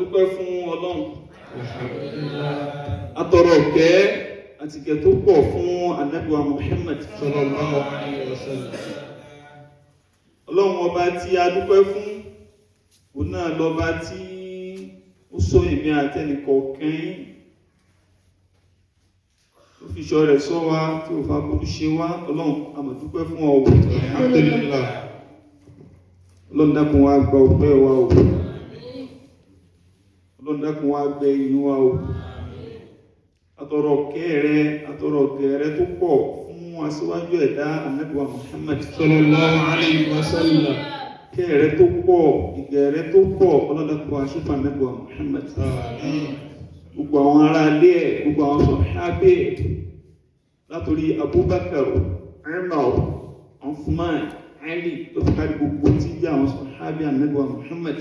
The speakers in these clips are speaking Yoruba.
dúpẹ́ fún Ọlọ́run. Atọrọ ìkẹ́ àti ìkẹ́ tó pọ̀ fún Ànábì wa Muhammad sallallahu alaihi wasallam. Ọlọ́run ọba tí a dúpẹ́ fún, òun náà lọ́ba tí ó sọ èmi àtẹnìkọ̀ọ̀kan yín, ó fi ṣọ́ rẹ̀ sọ wá tí ò fa burú ṣe wá. Ọlọ́run a máa dúpẹ́ fún ọ. Alhamdulillah. Ọlọ́run dákun wá gba ọpẹ́ wa o. Ọlọ́run dákun wá gbẹ ìyìn wa o. Atọrọ kẹrẹ tó pọ̀ fún aṣíwájú ẹ̀dá Ànábì wa Muhammad sallallahu alaihi wasallam. Kẹrẹ tó pọ̀, ìgẹ̀rẹ tó pọ̀, Ọlọ́run dákun wá ṣe fún Ànábì wa Muhammad. Gbogbo àwọn ará ilé ẹ̀, gbogbo àwọn sọ̀hábé látorí Abubakar, Umar, Uthman, Ali tó fi kárí gbogbo tí jẹ́ àwọn sọ̀hábé Ànábì wa Muhammad.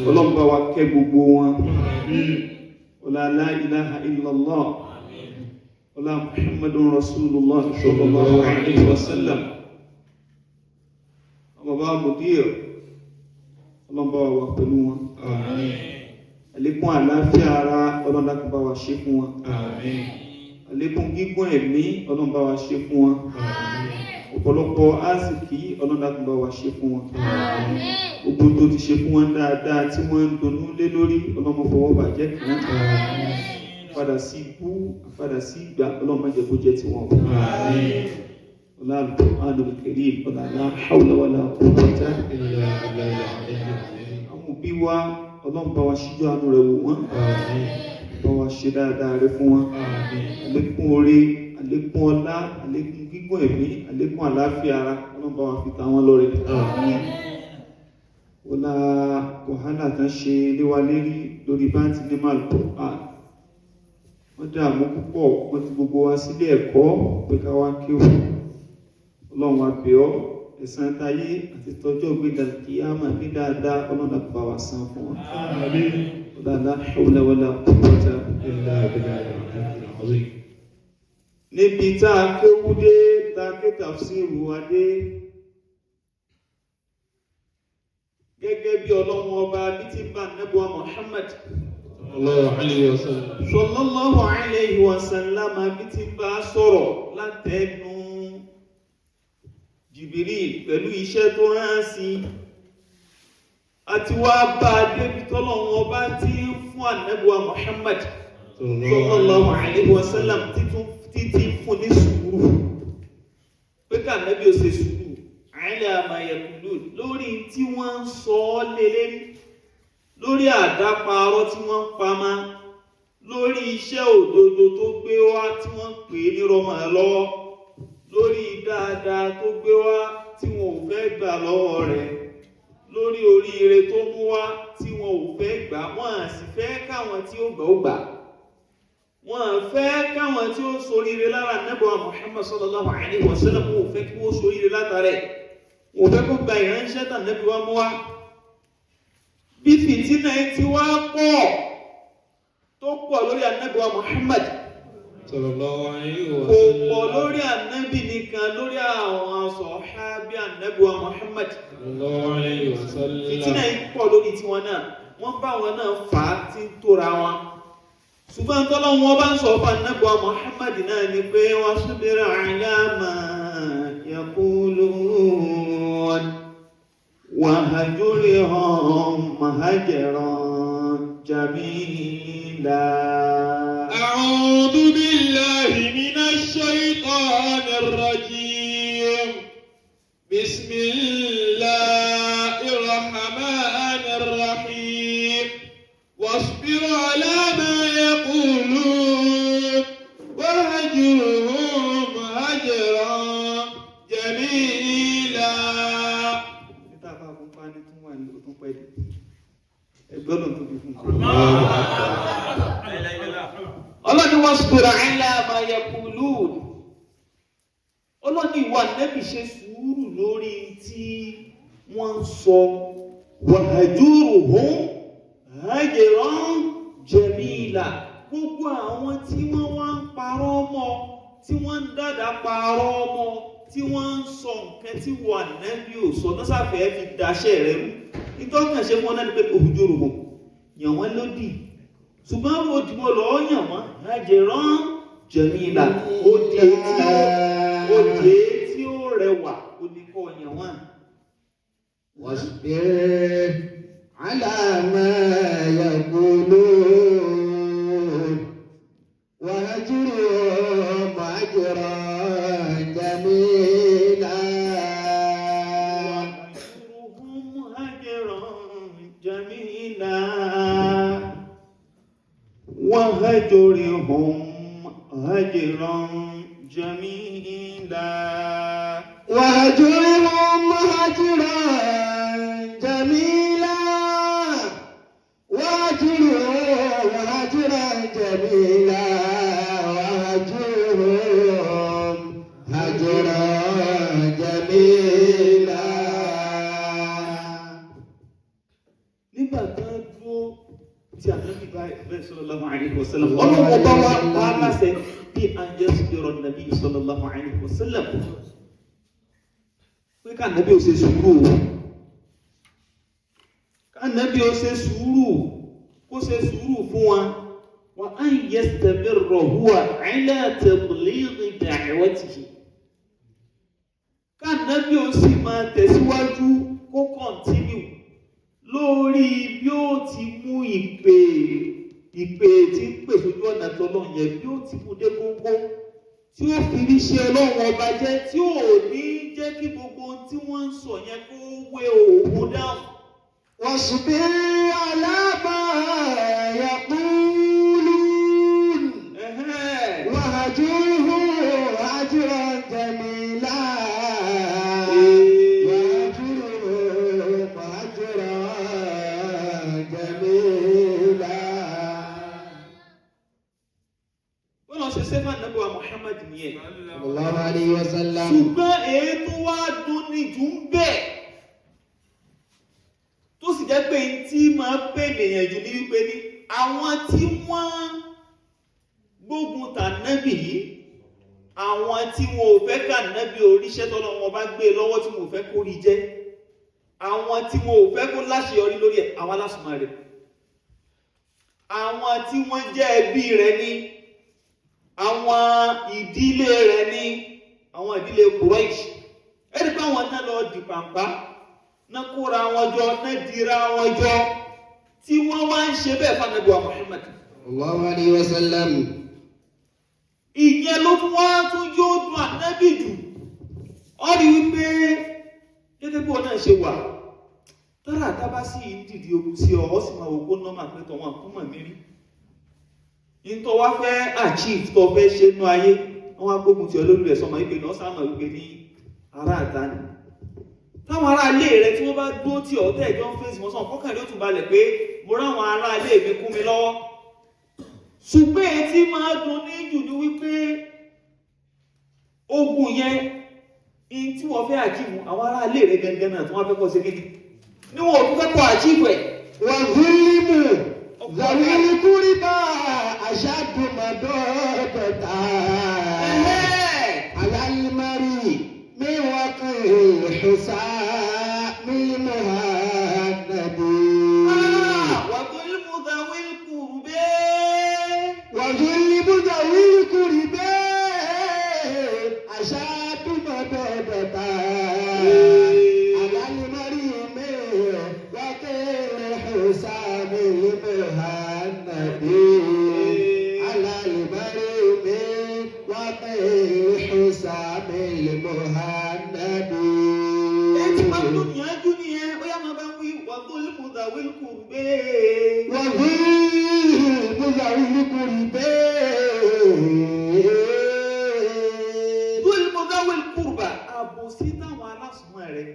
Ọlọ́run bá wa kẹ́ gbogbo wọn. Ọlá la ilaha illallah. Ọlá Muhammadun Rasulullah sallallahu alaihi wasallam. Ọmọ bá Mudir, Ọlọ́run bá wa pẹ̀lú wọn. Àlékún àlàáfíà ara, Ọlọ́run dákun bá wa ṣe fún wọn. Àlékún gígùn ẹ̀mí, Ọlọ́run bá wa ṣe fún wọn. Ọ̀pọ̀lọpọ̀ àsìkí, Ọlọ́run dákun bá wa ṣe fún wọn. Gbogbo tó ti ṣe fún wọn dáadáa tí wọ́n ń donú lé lórí, Ọlọ́run fọwọ́ bàjẹ́ kan. Padà sí ikú, padà sí ìgbà, Ọlọ́run má jẹ́ kó jẹ́ tiwọn. Ọlá Al-Qur'anul Karim, ọlá la hawla wala quwwata illa billah. Àwọn òbí wa, Ọlọ́run bá wa ṣíjú àánú rẹ̀ wò wọ́n. Bá wa ṣe dáadáa rẹ̀ fún wọn. Àlékún oore, àlékún ọlá, àlékún gígùn ẹ̀mí, àlékún àlàáfíà ara, Ọlọ́run bá wa fi ta wọn lọ́rẹ. Ọlá wàhálà tán ṣe léwa lérí lórí bá ti ní máa lò wọ́n dààmú púpọ̀, wọ́n ti gbogbo wa sílé ẹ̀kọ́ pé ká wá kí o. Ọlọ́run wa bẹ̀ ọ́, ẹ̀san táyé àti tọjọ́ ìgbéga kíyámà ní dáadáa, Ọlọ́run àgbà wa san fún wọn. La hawla wala quwwata illa billah. Níbi tá a kéwú dé, tá a ké tafsiru wa dé, gẹ́gẹ́ bí Ọlọ́run ọba bí ti bá Ànábì wa Muhammad sallallahu alaihi wasallam bí ti bá sọ̀rọ̀ látẹnu Jibril pẹ̀lú iṣẹ́ tó rán sí, àti wá bá débi tọ́lọ́run ọba tí ń fún Ànábì wa Muhammad sallallahu alaihi wasallam títí fún ní sùúrù pé ká Ànábì ó ṣe sùúrù ala ma yaqulun lórí tí wọ́n ń sọ lélẹ́rí, lórí àdáparọ́ tí wọ́n ń pamá, lórí iṣẹ́ òdodo tó gbé wá tí wọ́n ń pè ní rọmọ lọ́wọ́, lórí dáadáa tó gbé wá tí wọn ò fẹ́ gbà lọ́wọ́ rẹ̀, lórí oríire tó mú wá tí wọn ò fẹ́ gbà, wọ́n á sì fẹ́ káwọn tí ó gbà ó gbà, wọ́n á fẹ́ káwọn tí ó soríire lára Ànábì wa Muhammad sallallahu alaihi wasallam, wọn ò fẹ́ kí wọ́n soríire látàrẹ̀, wọn ò fẹ́ kó gba ìránṣẹ́ tàn Ànábì wa mú wá. Bí fìtínà ti wá pọ̀ tó pọ̀ lórí Ànábì wa Muhammad sallallahu alaihi wasallam, kò pọ̀ lórí Ànábì nìkan, lórí àwọn sọ̀hábí Ànábì wa Muhammad sallallahu alaihi wasallam. Fìtínà yìí pọ̀ lórí tiwọn náà, wọ́n bá wọn náà fà á tí ń tóra wọn. Ṣùgbọ́n tọ́lọ́run wọn bá ń sọ fún Ànábì wa Muhammad náà ni pé wasbir ala ma yaqulun wahjurhum hajran jamila. أعوذ بالله من الشيطان الرجيم. بسم الله الرحمن الرحيم. واصبر على ما يقولون وهجرهم هجرا جميلا. Ọlọ́ni wasbir ala ma yaqulun. Ọlọ́ni ìwà Ànábì ṣe sùúrù lórí tí wọ́n ń sọ. Wahjuruhum hajran jamila. Gbogbo àwọn tí wọ́n wá ń parọ́ mọ́, tí wọ́n ń dàdà parọ́ mọ́, tí wọ́n ń sọ nǹkan tí wọ́n Ànábì ò sọ, náà sáfẹ́ fi daṣẹ́ rẹ̀ rú. Ìtọ́jú náà ṣe fún ọ náà ni pé wahjuruhum. yàn wọ́n lódì ṣùgbọ́n ojúbọ lọ́ọ́ yàn wọ́n hajran jamila òde tí ó rẹwà oníkọ́ yàn wọ́n. واصبر على ما يقولون وهجرهم هجرا جميلا وهجرهم هجرا جميلا وهجرهم هجرا جميلا وهجرهم هجرا جميلا وهجرهم هجرا جميلا. nígbà tó dúró tí ànábì báyìí sallallahu alaihi wasallam ọlọ́wọ́ bá wá bá láṣẹ bí anjẹ́sìdìrọ̀ nàbí sallallahu alaihi wasallam pé ká nàbí ó ṣe sùúrù kó ṣe sùúrù fún wa wa an yastamirra huwa ala tablighi da'watihi ká nàbí ó sì máa tẹ̀síwájú kó kọ́ntínú lórí bí ó ti mú ìpè tí ń pè sójú ọ̀nà tọ́lọ́run yẹn bí ó ti mú dé gógó tí ó fi rí ṣe ọlọ́run ọba jẹ́ tí ò ní jẹ́ kí gbogbo tí wọ́n ń sọ yẹn kó wé òun dáhùn. واصبر على ما يقولون وهجرهم هجرا جميلا وهجرهم هجرا جميلا. bọ́lá ṣe sẹ́fà nàbẹ̀wá Muhammad nìyẹn. sallallahu alayhi wa sallam. ṣùgbọ́n èyí tó wá dùn ní jù ń bẹ̀ tó sì jẹ́ pé tí máa pè nìyẹn jù ní wípé ní àwọn tí wọ́n gbógun tà nábì yìí àwọn tí wọn ò fẹ́ ká nábì oríṣẹ́ tọ́lọ́ wọn bá gbé lọ́wọ́ tí wọn ò fẹ́ kó rí jẹ́ àwọn tí wọn ò fẹ́ kó láṣeyọrí lórí ẹ̀ àwọn alásùnmọ́ rẹ̀ àwọn tí wọ́n jẹ́ ẹbí rẹ̀ ní àwọn ìdílé rẹ̀ ní àwọn ìdílé Quraysh ẹ̀rí pé àwọn náà lọ di pàmpá náà kóra wọn jọ náà dira wọn jọ tí wọ́n wá ń ṣe bẹ́ẹ̀ fún Ànábì wa Muhammad sallallahu alayhi wa sallam. ìyẹn ló tún wá tún yóò dùn Ànábì jù ọ rí wípé gẹ́gẹ́ bí wọn náà ṣe wà tọ́rọ àtàbá sí ìdìdì ogun sí ọ sì máa wògbó nọ́mà pé tọ̀wọ́n àkúmọ̀ mírí ní tó wá fẹ́ achieve tó fẹ́ ṣe nú ayé wọ́n á gbógun tí olórí rẹ̀ sọmọ ìpè náà sáàmà wípé ní ará àta ni táwọn ará ilé rẹ̀ tí wọ́n bá dúró tí ọ̀tẹ́ ìjọ ń fèsì mọ́sán kọ́kànlé ó tún balẹ̀ pé mo ráwọn ará ilé mi kún mi lọ́wọ́ ṣùgbọ́n èyí tí máa dùn ní jù ní wípé ogun yẹn in tí wọ́n fẹ́ achieve àwọn ará ilé rẹ̀ gangan náà tí wọ́n fẹ́ kọ́ sí kéde ní wọn ò tún fẹ́ kọ́ achieve ẹ̀ وظلموا ذوي القربى أشد مضرة على المرء من وقع الحسام المهند وظلم ذوي القربى وظلم ذوي القربى أشد مضرة على المرء من وقع الحسام المهند على المرء من وقع الحسام المهند. Ètí máa ń dùn yánjú nìyẹn, ó yá máa bá wí وظلم ذوي القربى. وظلم ذوي القربى ظلم ذوي القربى. Àbòsí táwọn alásùnmọ́ rẹ̀,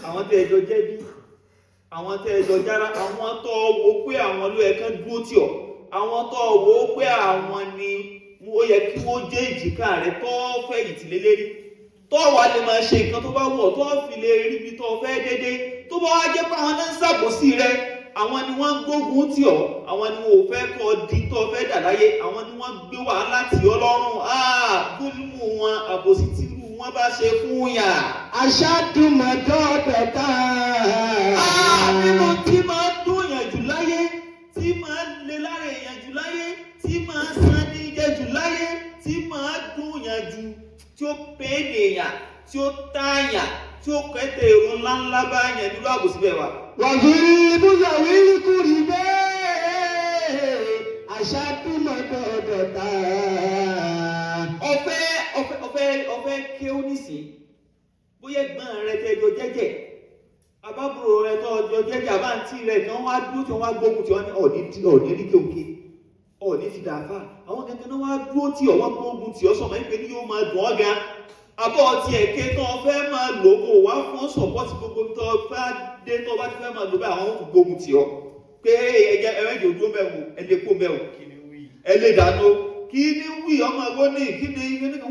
àwọn tẹ́ ẹjọ́ jẹ́bí, àwọn tẹ́ ẹjọ́ jára, àwọn tó wò pé àwọn ló yẹ kán dúró tì ọ́, àwọn tó wò pé àwọn ni ó yẹ kí wọ́n jẹ́ ìjìká rẹ̀ tó fẹ́ ìtìlélẹ́rí. Tó wà lè máa ṣe nǹkan tó bá wọ̀ tó fi lè rí ibi tó fẹ́ dédé tó bá wá jẹ́ pé àwọn náà ń ṣàbòsí rẹ àwọn ni wọ́n ń gbógun tì ọ́ àwọn ni wọ́n ò fẹ́ kọ́ di tó fẹ́ dà láyé àwọn ni wọ́n gbé wàhálà tì ọ́ lọ́rùn gbólúmù wọn àbòsí tìrú wọn bá ṣe fún yà. أشد مضرة nínú tí máa ń dún yàn jù láyé èèyàn tí ó tààyàn tí ó kẹ́tẹ̀ èrò ńláńlá bá yẹn nínú àbòsí bẹ́ẹ̀ wà. وظلم ذوي القربى أشد مضرة. ọ̀fẹ́ ké ó nísìn bóyá ẹ̀gbọ́n rẹ tẹjọ jẹ́jẹ́ àbábúrò rẹ tọjọ jẹ́jẹ́ àbáǹtí rẹ kan wá dúró tí wọ́n wá gbógun tí wọ́n ní ọ̀ní rí kéòké ọ̀ní fi dàáfà àwọn kankan náà wá dúró tí ọwọ́ gbógun tí ọ sọ̀mọ́ ìpè ní yóò máa dùn ọ́ gan abọ́ ti ẹ̀kẹ́ tó fẹ́ máa lò ó wá fún sọ̀pọ́tì gbogbo tó fẹ́ dé tó bá ti fẹ́ máa lò bẹ́ẹ̀ àwọn kò gbógun tí ọ pé ẹ̀jẹ̀ ẹ̀rẹ́jì òdúró mẹ́wò ẹ̀lẹ́kó mẹ́wò ẹ̀lẹ́dàánú kí ni wí ọmọ ẹgbẹ́ ní kí ni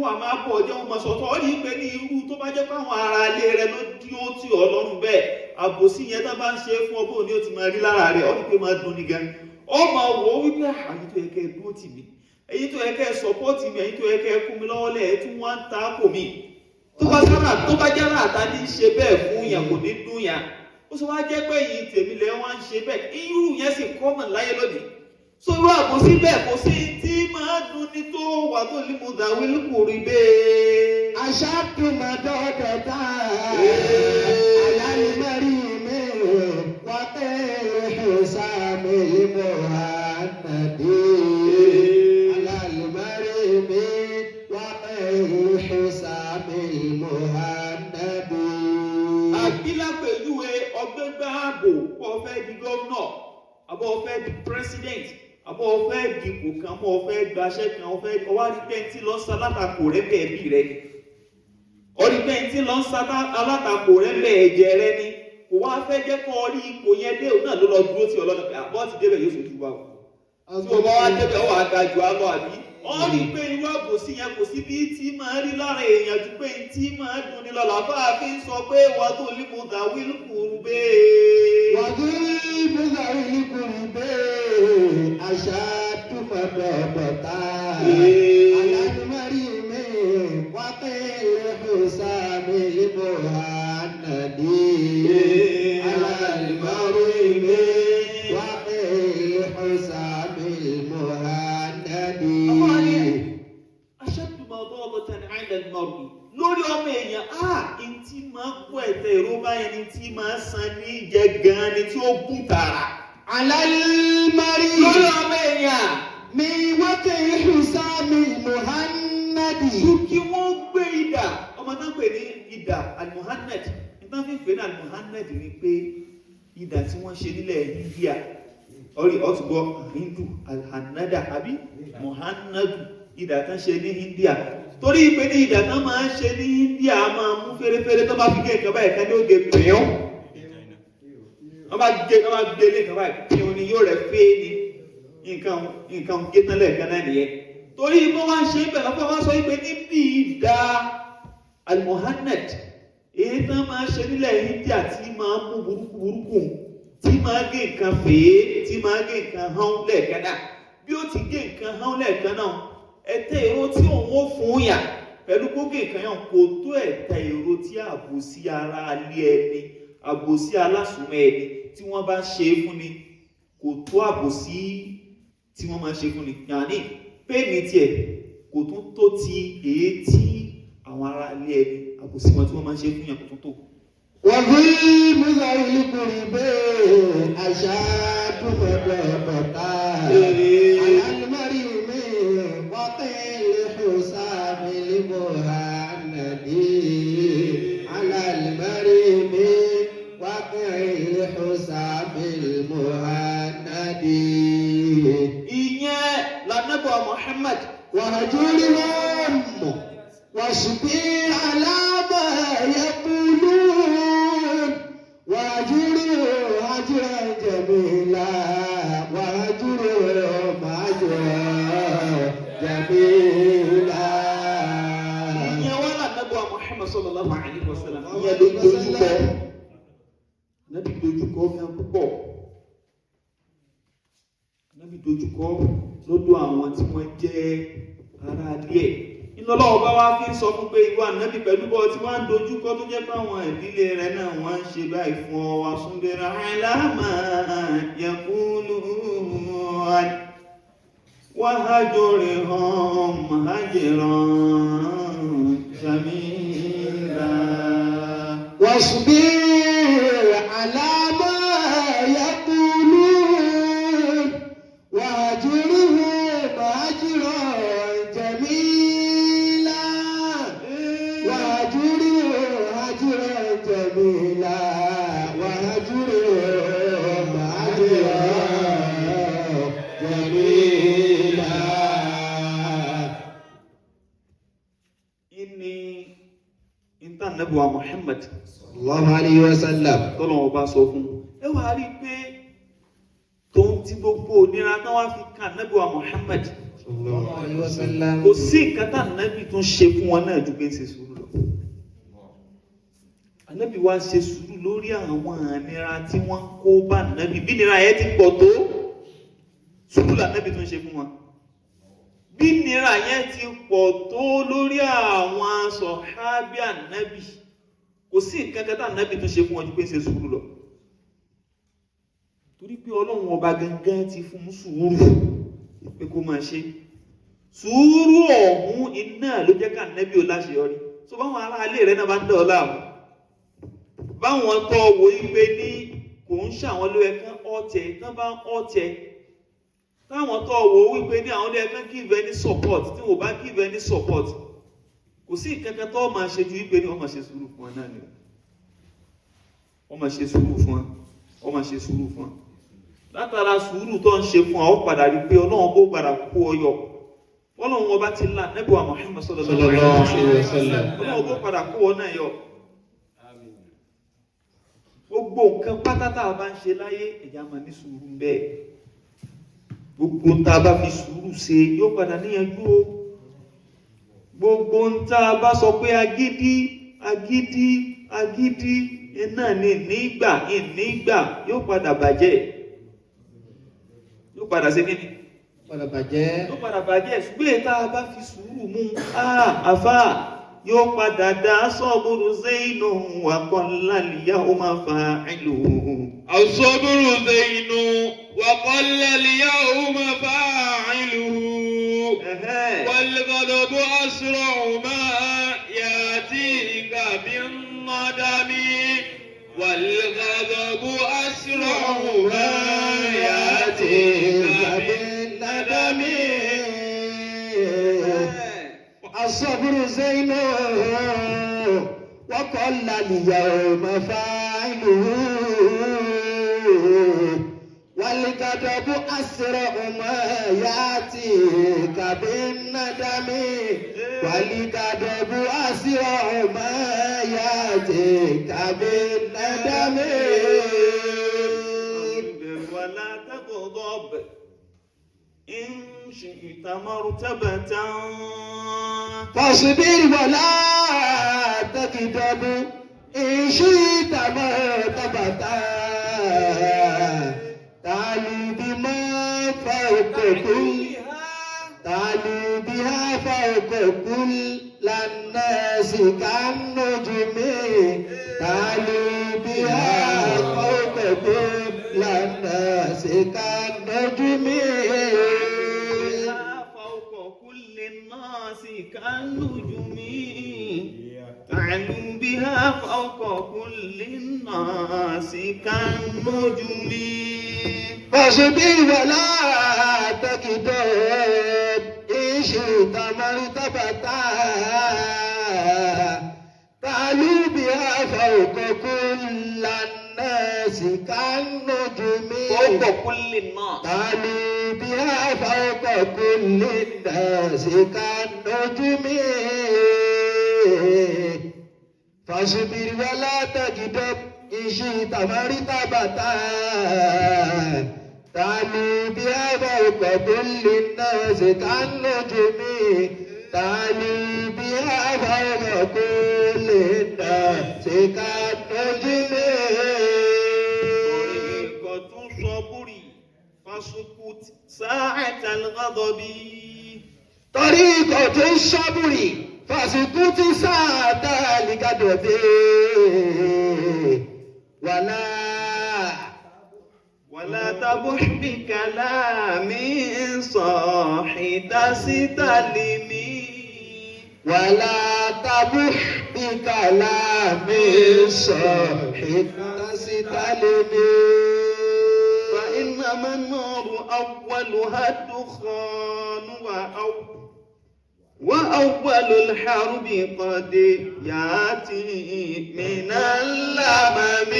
wọ́n máa bọ̀ ọjọ́ wọn máa sọ̀tọ̀ ọ́ ní pé ní irú tó bá jẹ́ páwọn ará ilé rẹ ló dí ó tí ọ lọ́rùn bẹ́ẹ̀ àbòsí yẹn tó bá ń ṣe fún ọbọ̀ ní ó ti máa rí lára rẹ̀ ọ́ ní pé máa dùn ní gan ọ máa wò ó wípé àyè tó yẹ kẹ́ dúró tì mí èyí tó yẹ kẹ́ sọpọ́ọ̀tì mi èyí tó yẹ kẹ́ kún mi lọ́wọ́ lẹ̀ ẹ́ tún wá ń ta kò mí tó bá jára àtà ní ṣe bẹ́ẹ̀ fún yàn kò ní dùn yàn ó sì wá jẹ́ pé yìí tèmi lẹ́ wá ń ṣe bẹ́ẹ̀ irú yẹn sì kọ́mọ̀ láyé lónìí sọ̀rọ̀ àbòsí bẹ́ẹ̀ kò sí tí máa dùn ní tó wà tó ní mọ̀dà wílùkùrì bẹ́ẹ̀. أشد مضرة على المريم وقيل حسام المهند. على المريم وقيل حسام المهند. àbílápẹ̀júwe ọgbẹ́gbẹ́ ààbò ọ̀fẹ́ di gómìnà àbọ̀ ọ̀fẹ́ di president àbọ̀ ọ̀fẹ́ dìbò kan mọ́ ọ̀fẹ́ gbaṣẹ́ kan ọ̀fẹ́ ọwárí pẹ́ntì lọ sá látakò rẹ̀ bẹ́ẹ̀ bí rẹ̀ ni ọ̀rí pẹ́ntì lọ sá alátakò rẹ̀ bẹ́ẹ̀ ẹ̀jẹ̀ rẹ̀ ni kò wá fẹ́ jẹ́ kọ́ orí ipò yẹn dé òun náà ló lọ dúró tí ọlọ́dún pé àbọ̀ ti débẹ̀ yóò sojú wa o tí o bá wá débẹ̀ ọ̀ àdájọ alọ́ àbí ọ̀rí pé irú àbòsí yẹn kò sí bí tí máa rí lára èèyàn ju pé tí máa dùn ní lọ́la bá a fi sọ pé wà tó límùdà wílùkùrù bẹ́ẹ̀. وظلم ذوي القربى أشد مضرة على المريم وقيل حسام المهند. على المريم وقيل حسام المهند. أشد مضرة على المرء lórí ọmọ èèyàn ntí máa kó ẹ̀tẹ̀ èrò báyẹn ní tí máa san ní jẹ gan ni tí ó kú tààrà. على المريم lórí ọmọ èèyàn من وقيل حسام المهند. kí wọ́n gbé idà ọmọ náà pè ní idà al-muhannad nígbà tí ń pè ní al-muhannad ni pé idà tí wọ́n ṣe nílẹ̀ India ọ̀túnbọ̀ hindu al-hannada àbí muhannadu idà kan ṣe ní India torí pé ní idà kan máa ń ṣe ní India máa mú fẹ́rẹ́fẹ́rẹ́ tó bá fi gé nǹkan báyìí kan ní oge pìyàn wọ́n bá gbé ní nǹkan báyìí pìyàn ni yóò rẹ̀ fẹ́ ní nǹkan gé tán lẹ́ẹ̀kan náà nìyẹn torí bó wá ń ṣe bẹ̀rẹ̀ lọ́pọ̀ wá sọ pé níbi idà al-muhannad èyí tán máa ń ṣe nílẹ̀ India tí máa ń mú burúkú tí máa gé nǹkan fèé tí máa gé nǹkan hán lẹ́ẹ̀kan náà bí ó ti gé nǹkan hán lẹ́ẹ̀kan náà ẹ̀tẹ̀ èrò tí òun ó fún yà pẹ̀lú kó gé nǹkan yàn kò tó ẹ̀tẹ̀ èrò tí àbòsí ara alẹ́ ẹni àbòsí alásùnmọ́ ẹni tí wọ́n bá ṣe é fún ni kò tó àbòsí tí wọ́n máa ṣe fún ni yàní péèmì tiẹ̀ kò tún tó ti èyí tí àwọn ará alẹ́ ẹni àbòsí wọn tí wọ́n máa ṣe fún yàn kò tún tó. وظلم ذوي القربى أشد مضرة على المريم وقيل حسام المهند. على المريم وقيل حسام المهند. ìyẹn lànàbọ̀ Muhammad وهجرهم واشفي على ما يقولون وهجروا هجرا جميلا وهجرهم هجرا جميلا. ìyẹn wà lànàbọ̀ Muhammad sallallahu alaihi wasallam ìyẹn ló dojúkọ nábì dojúkọ gan púpọ̀ nábì dojúkọ lọ́dọ̀ àwọn tí wọ́n jẹ́ ara díẹ̀ ìlọ́lọ́wọ́ bá wá fi ń sọ fún pé ìwà nábì pẹ̀lú bọ́ tí wọ́n ń dojúkọ tó jẹ́ pé àwọn ìdílé rẹ̀ náà wọ́n ń ṣe báyìí fún ọ wá súnbẹ̀rẹ̀ àìláàmà yẹ̀kúlù wàhájòrè hàn hàjìrán jàmílà. واصبر على ما يقولون وهجرهم هجرا جميلا وهجرهم هجرا جميلا وهجرهم هجرا جميلا. Ini intan Nabi wa Muhammad sallallahu alayhi wa sallam. tọ́lọ́wọ́ bá sọ fún ẹ wà á rí i pé tóun ti gbogbo onira náà wá fi kan Nabi wa Muhammad sallallahu alayhi wa sallam. kò sí nǹkan tá Nabi tún ṣe fún wọn náà ju pé ń ṣe sùúrù lọ. Ànábì wa ṣe sùúrù lórí àwọn ànira tí wọ́n kó bá Nabi bí nira yẹn ti pọ̀ tó sùúrù l'Ànábì tún ṣe fún wọn. Bí nira yẹn ti pọ̀ tó lórí àwọn sọ̀hábí Ànábì kò sí nǹkan kan tá Ànábì tún ṣe fún wọn ju pé ń ṣe sùúrù lọ. Torí pé Ọlọ́run ọba gangan ti fún sùúrù pé kó máa ṣe. Sùúrù ọ̀hún iná ló jẹ́ ká Ànábì ò láṣeyọrí. So báwọn ará ilé rẹ̀ náà bá ń dọ̀ ọ́ láàmú. Báwọn tó wo igbe ní kò ń ṣàwọn ló yẹ kán ọ̀tẹ̀ tán bá ń ọ̀tẹ̀. Táwọn tó wo wípé ní àwọn ló yẹ kán give any support tí wọ́n bá give any support. Kò sí nǹkan kan tó máa ṣe ju wípé ní wọ́n máa ṣe sùúrù fún wọn náà ni. Wọ́n máa ṣe sùúrù fún wọn. Wọ́n máa ṣe sùúrù fún wọn. Látara sùúrù tó ń ṣe fún ọ padà rí pé Ọlọ́run bó padà kó ọ yọ. Ọlọ́run ọba ti là Nábì wa Muhammad sallallahu alaihi wasallam. Ọlọ́run bó padà kó ọ náà yọ. Gbogbo nǹkan pátá tá a bá ń ṣe láyé ẹ̀já máa ní sùúrù ń bẹ́ẹ̀. Gbogbo tá a bá fi sùúrù ṣe yóò padà níyanjú o. Gbogbo tá a bá sọ pé agídí iná ní nígbà yóò padà bàjẹ́. Yóò padà ṣe kíni? Padà bàjẹ́. Yóò padà bàjẹ́ ṣùgbọ́n tá a bá fi sùúrù mú àfà yóò padà dá sọ́bùrù zẹ́yìnù wà qalla al-yawma fa'iluhu. As-sabru zaynu wa qalla al-yawma fa'iluhu. Wal ghadabu asra'u ma yatika bin-nadami. Wal ghadabu asra'u ma yatika bin-nadami. الصبر زين وقل اليوم فاعله والغضب أسرع ما يأتيك بالندم والغضب أسرع ما يأتيك بالندم ولا تغضب إن شئت مرتبة فاصبر ولا تكذب إن شئت مرتبة تعلو بما فوق كل تعلو بها فوق كل الناس كالنجم تعلو بها فوق كل الناس كالنجم كالنجوم تعلو بها فوق كل الناس كالنجوم. فاصبر ولا تكذب إن شئت مرتبة تعلو بها فوق كل الناس كالنجوم. فوق كل الناس تعلو بها فوق كل الناس كالنجوم. فاصبر ولا تكذب إن شئت مرتبة تعلو بها فوق كل الناس كالنجوم. تعلو بها فوق كل الناس كالنجوم. طريقة الصبر فاسكت ساعة الغضب. طريقة الصبر فاسكت ساعة الغضب ولا تبح بكلام صاح تستلمي. ولا تبح بكلام صحيح تستلمي فإنما النار أولها الدخان وأول الحرب قد يأتي من اللمم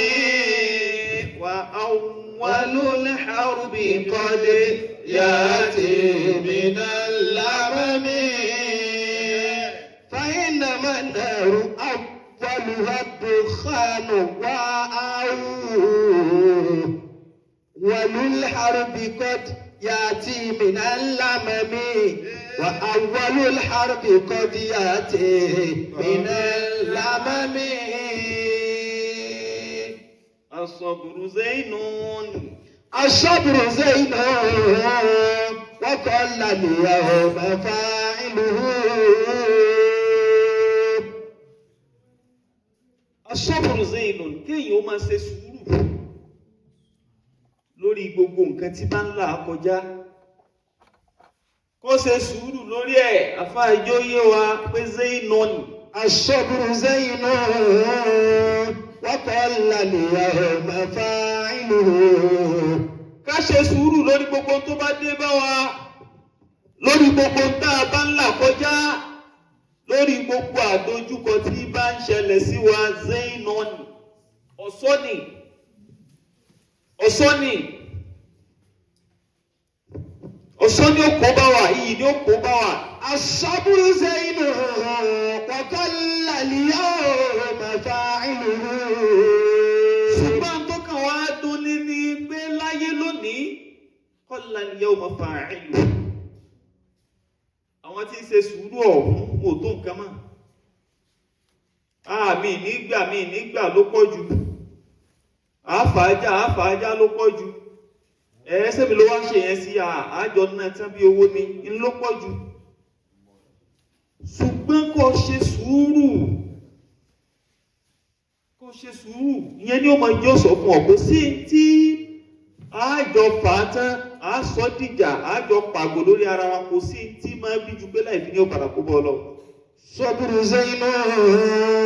وأول الحرب قد يأتي من اللمم فإنما النار أولها الدخان وأول الحرب قد يأتي من اللمم وأول الحرب قد يأتي من اللمم الصبر زين الصبر زين وقل اليوم فاعله الصبر زين kéèyàn ó máa ṣe sùúrù lórí gbogbo nǹkan tí bá ń là kọjá kó ṣe sùúrù lórí ẹ̀ àfáàjọ yé wa pé zainun الصبر زين وقل اليوم فاعله ká ṣe sùúrù lórí gbogbo tó bá dé bá wa lórí gbogbo tá a bá ń là kọjá lórí gbogbo àdójúkọ tí bá ń ṣẹlẹ̀ sí wa zainun ọ̀ṣọ́ni ó kó bá wa iyì ni ó kó bá wa. الصبر زين وقل اليوم فاعله ṣùgbọ́n tó kàn wá dunni ni pé láyé lónìí qalla al-yawma fa'iluhu àwọn tí ń ṣe sùúrù ọ̀hún mò tó nǹkan mọ́ mi nígbà ló pọ̀ jù àfàájá ló pọ̀ jù sẹ́mi ló wá ṣe yẹn sí àjọ náà tán bí owó ni ń ló pọ̀ jù ṣùgbọ́n kó ṣe sùúrù ìyẹn ni ó máa jẹ́ ọ̀sọ̀ fún ọ̀pọ̀ sí tí àjọ fàátán àsọ dìjà àjọ pàgò lórí ara wa kò sí tí máa bí ju pé láìfi ní ọ̀padà kó bọ́ lọ. الصبر زين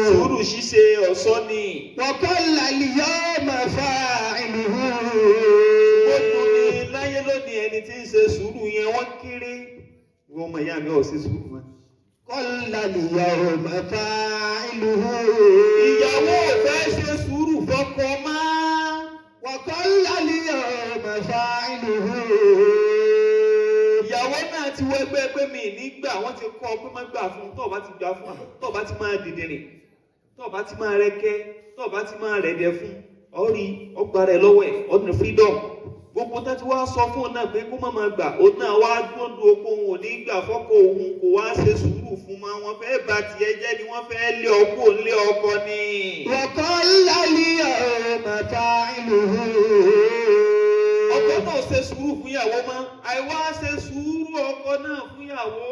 sùúrù ṣíṣe ọ̀ṣọ́ ni. وقل اليوم فاعله ó dùn ní láyé lónìí ẹni tí ń ṣe sùúrù yẹn wọ́n kéré wọ́n mọ̀ ìyá mi ò ṣe sùúrù mọ́. قل اليوم فاعله ìyàwó ò fẹ́ ṣe sùúrù fọ́kọ mọ́. وقل اليوم فاعله ìyàwó náà ti wọ ẹgbẹ́ pé mi nígbà wọ́n ti kọ́ pé má gbà fún tó bá ti gbà fún tó bá ti máa dìdìrìn tó bá ti máa rẹ́kẹ́ tó bá ti máa rẹ̀dẹ̀ fún ọ̀rí ọgbà rẹ̀ lọ́wọ́ ẹ̀ ọ̀nà freedom gbogbo tó ti wá sọ fún un náà pé kó má máa gbà ó náà wá dúndú oko òun ò ní gbà fọ́kọ òun kò wá ṣe sùúrù fún ma wọ́n fẹ́ bà tiẹ̀ jẹ́ ni wọ́n fẹ́ lé ọkọ lé ọkọ ni. وقل اليوم فاعله ọkọ náà ṣe sùúrù fún ìyàwó mọ́ àìwá ṣe sùúrù ọkọ náà fún ìyàwó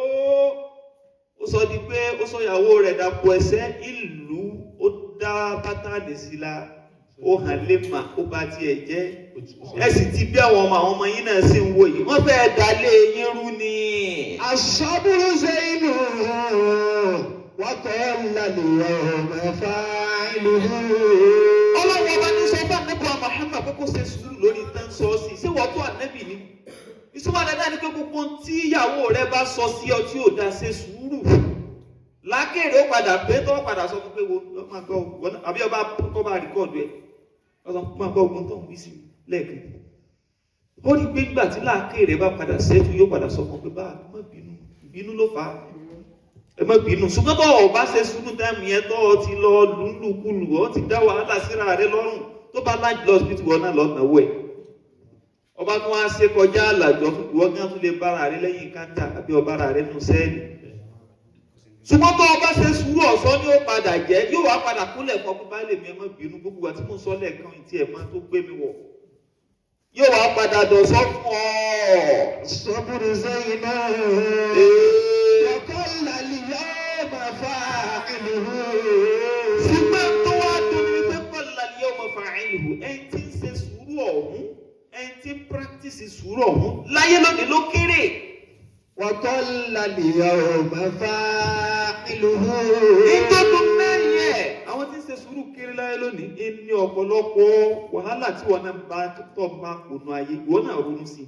ó sọ di pé ó sọ ìyàwó rẹ̀ dàpọ̀ ẹsẹ̀ ìlú ó dá bátànì sí la ó hàn lè mà ó bá tiẹ̀ jẹ́ ẹ sì ti bí àwọn ọmọ yín náà sì ń wò yìí wọ́n fẹ́ẹ́ dalé yín rú ni. الصبر زين وقل اليوم فاعله ọlọ́run ọba ní sọ fún ànábì Muhammad pé kó ṣe sùúrù lórí tán sọ sí ṣé wọ́n tó ànábì ni ìsúnmọ́ dáadáa ni pé gbogbo tí ìyàwó rẹ bá sọ sí ọ tí ò dá ṣe sùúrù lákèrè ó padà pé tó padà sọ fún pé wo máa gbọ́ wọn àbí ọba kọ́ bá rìkọ́ọ̀dù ẹ̀ ọ̀sán máa gbọ́ ogun tó ń wí sí lẹ́ẹ̀kan ó rí pé nígbà tí lákèrè bá padà ṣẹ́jú yóò padà sọ fún pé bá má bínú ló fà á ẹ má bínú ṣùgbọ́n tó o bá ṣe sùúrù táìmù yẹn tó o ti lọ lùlùkulù ọ ti dá wàhálà síra rẹ lọ́rùn tó bá láti lọ hospital wọn náà lọ náwó ẹ̀ ọba tó wá ṣe kọjá àlàjọ fún ìwọ gán tó lè bára rẹ lẹ́yìn káńtà àbí ọbára rẹ nù sẹ́ẹ̀lì ṣùgbọ́n tó o bá ṣe sùúrù ọ̀sán ni ó padà jẹ́ yóò wá padà kúnlẹ̀ fọkún bá lè mi ẹ má bínú gbogbo àti mò ń sọ lẹ́ẹ̀kan ìtì ẹ̀ máa tó gbé mi wọ̀ yóò wá padà dọ̀sọ́ fún ọ. الصبر زين وقل اليوم فاعله ṣùgbọ́n tó wá dùn ní pé qalla al-yawma fa'iluhu ẹni tí ń ṣe sùúrù ọ̀hún ẹni tí ń practice sùúrù ọ̀hún láyé lónìí ló kéré. وقل اليوم فاعله ìtọ́jú náà yẹn sùúrù kéré láyé lónìí ní ọ̀pọ̀lọpọ̀ wàhálà tí wọn náà bá tọ́ máa kùnú ayé ìwọ náà ronú sí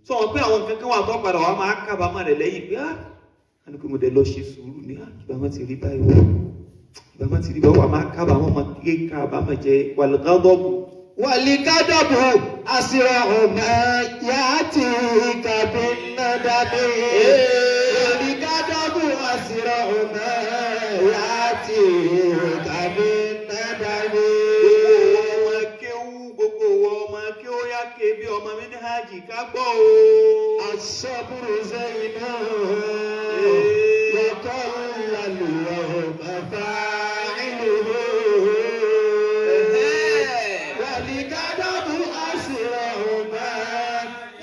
sọ wọn pé àwọn kankan wà tó padà wà máa kábàámọ̀ rẹ̀ lẹ́yìn pé àní pé mo dẹ̀ lọ ṣe sùúrù ní ìbámọ́ ti rí báyìí wọ́n ìbámọ́ ti rí báyìí wà máa kábàámọ̀ máa ké kábàámọ̀ jẹ wàlúgádọ́bù. wàlíkádọ́bù asra'uma ya'tika bin-nadami. wàlíkádọ́bù asra'uma ya'tika bin-nadami. Bí ọmọ mi ní hajj ká gbọ́ o. As-sabru zaynun yaqallalu yawma fa'iluhu. Wal-ghadabu asra'uma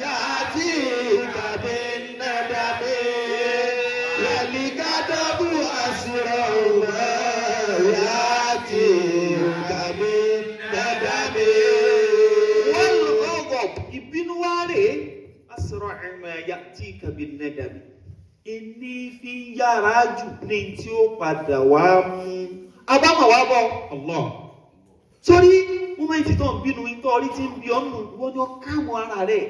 ya'tika bin-nadami. Wal-ghadabu asra'uma ya'tika bin-nadami. Asra'u ma ya'tika bin-nadami. Ìní fi yára jù ní tí ó padà wá mú. Àbámọ̀ wá bọ̀. Allah. Sórí mọ́mẹ́ntì tó ń bínú ìtọ́ orí tí ń bí ọ́nù wọ́n ni ó káàmù ara rẹ̀.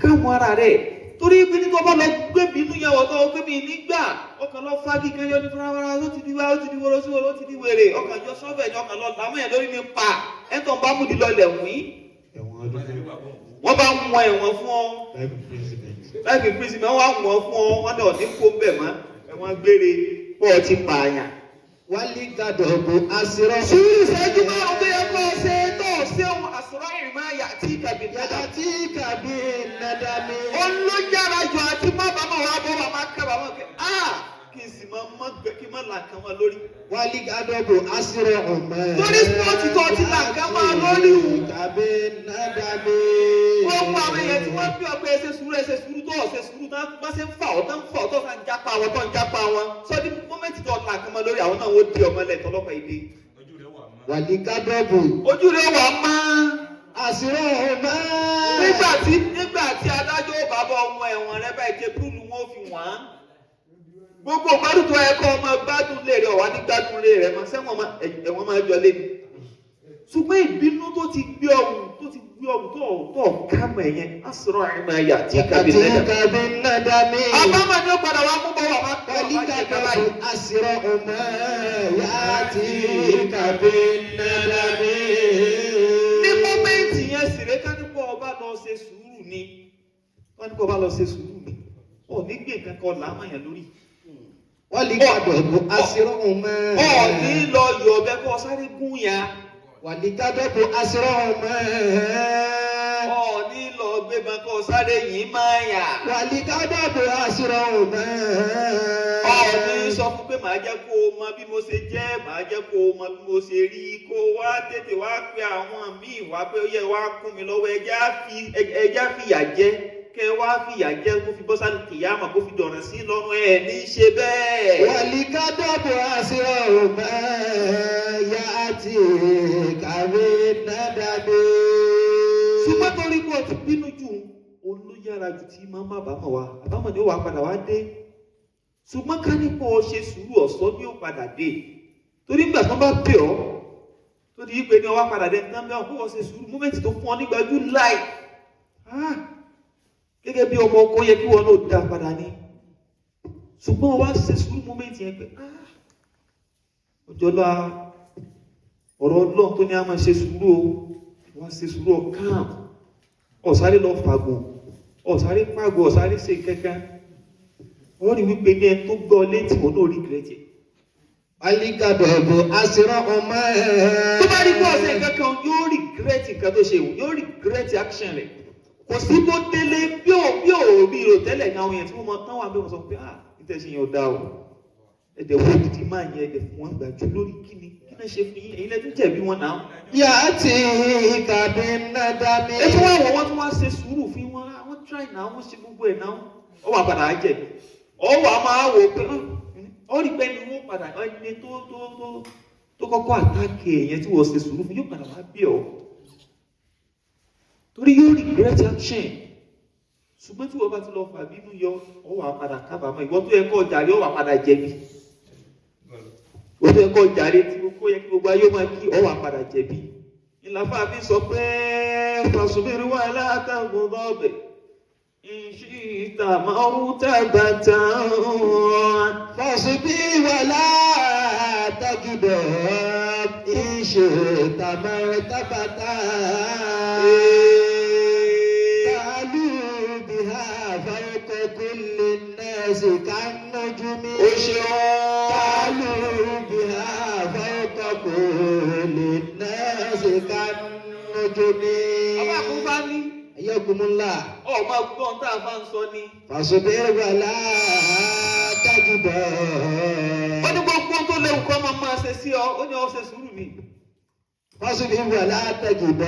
Káàmù ara rẹ̀. Torí pé ní tó bá lọ gbé bínú yẹn wọ̀ tó gbé mi nígbà. Ọkàn lọ fagi kan yọ ní fúnra ó ti di wá ó ti di wọ́rọ́ sí wọ́rọ́ ó ti di wèrè. Ọkàn yọ sọ́fẹ̀ ní ọkàn lọ làmú yẹn lórí mi pa. Ẹ̀tọ́ bá mú di lọ lẹ̀ wí. Wọ́n bá mú ẹ̀wọ̀n fún ọ. Life imprisonment wọ́n á wọ̀n fún ọ. Wọ́n dọ̀ ní kó bẹ̀ mọ́. Ẹ̀wọ̀n gbére pọ̀ ti pààyàn. Wal-ghadabu asra'u. Sùúrù ìṣẹ́jú márùn-ún tó yẹ kó ṣe tó ṣe ohun asra'u ma ya'tika bin-nadami. Ya'tika bin-nadami. Olójára jù àti má bàmọ̀ wá bọ́ wà má kábàámọ̀ pé kí n sì kí n má là kàn wọ́n lórí. Wal-ghadabu asra'u ma. Torí spọ́ọ̀tì tó ti là kàn wọ́n lórí wù. Bin-nadami. Gbogbo àwọn èèyàn tí wọ́n bí ọgbẹ́ ẹsẹ̀ sùúrù tó ọ̀sẹ̀ sùúrù tó bá ṣe ń fà ọ́ tó ń fà ọ́ tó ń jápa wọn tó ń jápa wọn. Sọ́ọ́dí mọ́mẹ́ntì tó là kàn wọ́n lórí àwọn náà wọ́n di ọmọlẹ̀ tọ́lọ́pàá ìdè. Wal-ghadabu. Ojú rẹ̀ wà máa. Asra'u ma. Nígbà tí adájọ́ bá bọ́ ọmọ ẹ̀wọ̀n rẹ báyìí ké búrúdù wọn fi wọ́n. Gbogbo gbádùn tó ẹ̀kọ́ ọmọ gbádùn lè rẹ̀ wá ní gbádùn lè rẹ̀ mọ́ sẹ́wọ̀n ẹ̀wọ̀n máa jọ lé mi. Ṣùgbọ́n ìbínú tó ti gbé ọ̀hún tó kámọ̀ ẹ̀yẹn asra'u ma ya'tika bin-nadami. Àbámọ̀ ni ó padà wá mú bọ́wọ́ máa kọ́ Wal-ghadabu asra'u ma ya'tika bin-nadami. Ní mọ́mẹ́ǹtì yẹn sì rẹ́ ká nípa ọba lọ ṣe sùúrù ni. Wọ́n ní kó ọba lọ ṣe sùúrù ni. Ọ̀ ní gbé nǹkan kan làámọ̀ yẹn lórí. Wal-ghadabu asra'u ma. Ọ̀ ní lọ yọ̀ ọbẹ̀ kọ́ sáré gún ya. Wal-ghadabu asra'u ma. Ọ̀ ní lọ gbé bá kọ́ sáré yìí máa yà. Wal-ghadabu asra'u ma. Ọ̀ ní sọ fún pé màá jẹ́ kó o mọ bí mo ṣe jẹ́, màá jẹ́ kó o mọ bí mo ṣe rí, kó o wá tètè wá pé àwọn míì wá pé ó yẹ wá kún mi lọ́wọ́ ẹja fìyà jẹ. Kẹ wá fìyà jẹ kó fi bọ́ sálù kìyàmà kó fi dọ̀ràn sí lọ́rùn ẹ̀ ní ṣe bẹ́ẹ̀. Wal-ghadabu asra'u ma ya'tika bin-nadami. Ṣùgbọ́n torí kó o ti bínú jù òun ló yára jù tí máa má bàámọ̀ wá àbámọ̀ ni ó wà padà wá dé. Ṣùgbọ́n ká ní kó o ṣe sùúrù ọ̀sọ́ ni ó padà dé. Torí nígbà tó bá pè ọ́ tó di wípé ní ọwá padà dé ní tánbẹ́ ọ̀pọ̀ ṣe sùúrù múmẹ́ntì tó fún ọ nígbàjú láì. Gẹ́gẹ́ bí ọmọ ọkọ yẹ kí wọn náà dá padà ní. Ṣùgbọ́n wá ṣe sùúrù múmẹ́ntì yẹn pé ọjọ́ lá ọ̀rọ̀ Ọlọ́run tó ní a máa ṣe sùúrù o wá ṣe sùúrù ọ̀kàn ọ̀sáré lọ fàgùn ọ̀sáré pàgùn ọ̀sáré ṣe kẹ́kẹ́ wọ́n rí wípé ní ẹni tó gbọ́ létí wọn náà rí gírẹ́tì. Wal-ghadabu asra'u ma. Tó bá rí bọ́ ọ̀sẹ̀ kankan yóò rí gírẹ́tì nǹkan tó ṣe wù yóò rí gírẹ́tì action rẹ̀. Kò sí bó délé bí ò rí ìrò tẹ́lẹ̀ ní àwọn èèyàn tí wọ́n mọ tán wà bí wọ́n sọ pé ìtẹ̀sí yẹn ò dá o. Ẹ̀dẹ̀ wo gidi máa yẹ ẹ̀dẹ̀ fún wọn gbàjú lórí kíni kí náà ṣe fún yín èyí lẹ́tún jẹ̀bi wọn náà. Ya'tika bin-nadami. Ẹ tún wá wọ̀ wọ́n tún wá ṣe sùúrù fún wọn wọ́n try náà wọ́n ṣe gbogbo ẹ̀ náà ó wà padà á jẹ̀bi. Ó wà máa wò pé ó rí pé ni wọ́n padà ẹni tó kọ́kọ́ àtàkì èèyàn tí wọ́n ṣe sùúrù fún yóò padà wá bí ọ̀. Torí yóò regret action. Ṣùgbọ́n tí wọ́n bá ti lọ fà bínú yọ ó wà padà kábàámọ̀ ìwọ́n tó yẹ kó jàre ó wà padà jẹ̀bi. Ó tó yẹ kó jàre tí kò yẹ kí gbogbo ayé máa kí ọ wà padà jẹ̀bi ìlàfà fi sọ pé fasubir wala taghdab in shi'ta martabatan fasubir wala taghdab in shi'ta martabatan ta'lu biha fawqa kulli الناس كالنجم تعلو بها فوق كل الناس كالنجم أيكم الله فاصبر ولا تجد wọ́n ní gbogbo tó léwu kọ́ máa ṣe sí ọ ó ní ọ ṣe sùúrù ni. فاصبر ولا تجد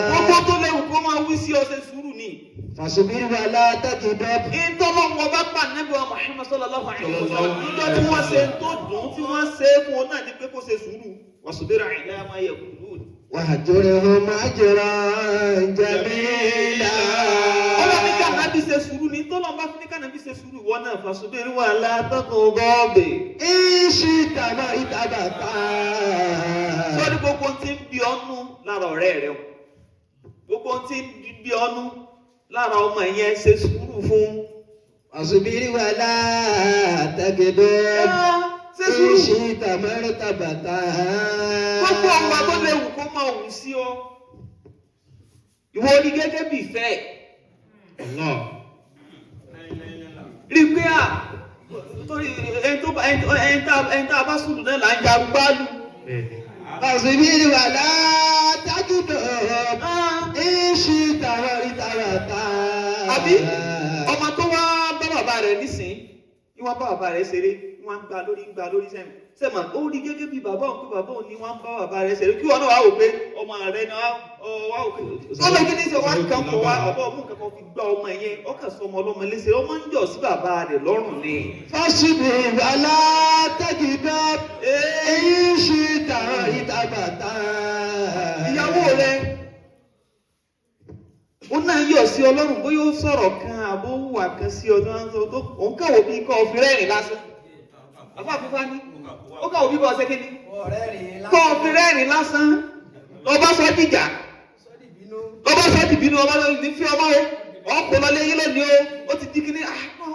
gbogbo tó léwu kọ́ máa wí sí ọ ṣe sùúrù ni. فاصبر ولا تجد ìtọ́lọ́ wọn bá pa Ànábì wa Muhammad sallallahu alaihi wasallam níjọ́ tí wọ́n ṣe tó dùn tí wọ́n ṣe é fún ọ náà ní pé kó ṣe sùúrù واصبر على ما يقولون واهجرهم هجرا جميلا. ọlọ́run ní ká Ànábì ṣe sùúrù ní tọ́lọ́ bá fi ní ká Ànábì ṣe sùúrù ìwọ náà فاصبر ولا تغضب إن شئت مرتبتا. sọ́ni gbogbo tí ń bí ọ́nú lára ọ̀rẹ́ rẹ o gbogbo tí ń bí ọ́nú lára ọmọ yẹn ṣe sùúrù fún. واصبر ولا تغضب ṣe sùúrù. إن شئت مرتبتا. gbogbo ọmọ tó léwu kó máa wù sí ọ ìwọ ni gẹ́gẹ́ bí ìfẹ́ rí i pé torí ẹni tá a bá sùn náà là ń jagun gbálù. واصبر ولا تغضب إن شئت مرتبتا. àbí ọmọ tó wá bá bàbá rẹ̀ nísìn ní wọ́n bá bàbá rẹ̀ ṣeré wọ́n gbá lórí sẹ́mà ó rí gẹ́gẹ́ bí bàbá òun pé bàbá òun ni wọ́n bá bàbá rẹ̀ ṣeré kí wọ́n náà wá wò pé ọmọ rẹ̀ náà wá wò pé ọmọ kí ní sọ wá kàn kọ́ wá ọ̀bọ̀ mú kankan fi gbá ọmọ yẹn ọkàn sọ ọmọ ọlọ́mọ léṣe ọmọ ń yọ̀ sí bàbá rẹ̀ lọ́rùn ni. فاصبر ولا تغضب إن شئت مرتبتا. ìyàwó rẹ̀ ó náà yọ̀ sí ọlọ́run bóyá ó sọ̀rọ̀ kan àbó hùwà kan sí ọdún tó òun kàwé bí kò fi rẹ́rìn lásán àfa fífa ní ó kàwé bí kò ṣe kí ni kò fi rẹ́rìn lásán lọ́ba sọ dìjà lọ́ba sọ dìbínú ọba lórí ní fi ọmọ o ọkọ̀ lọ léyìn lónìí o ó ti di kí ni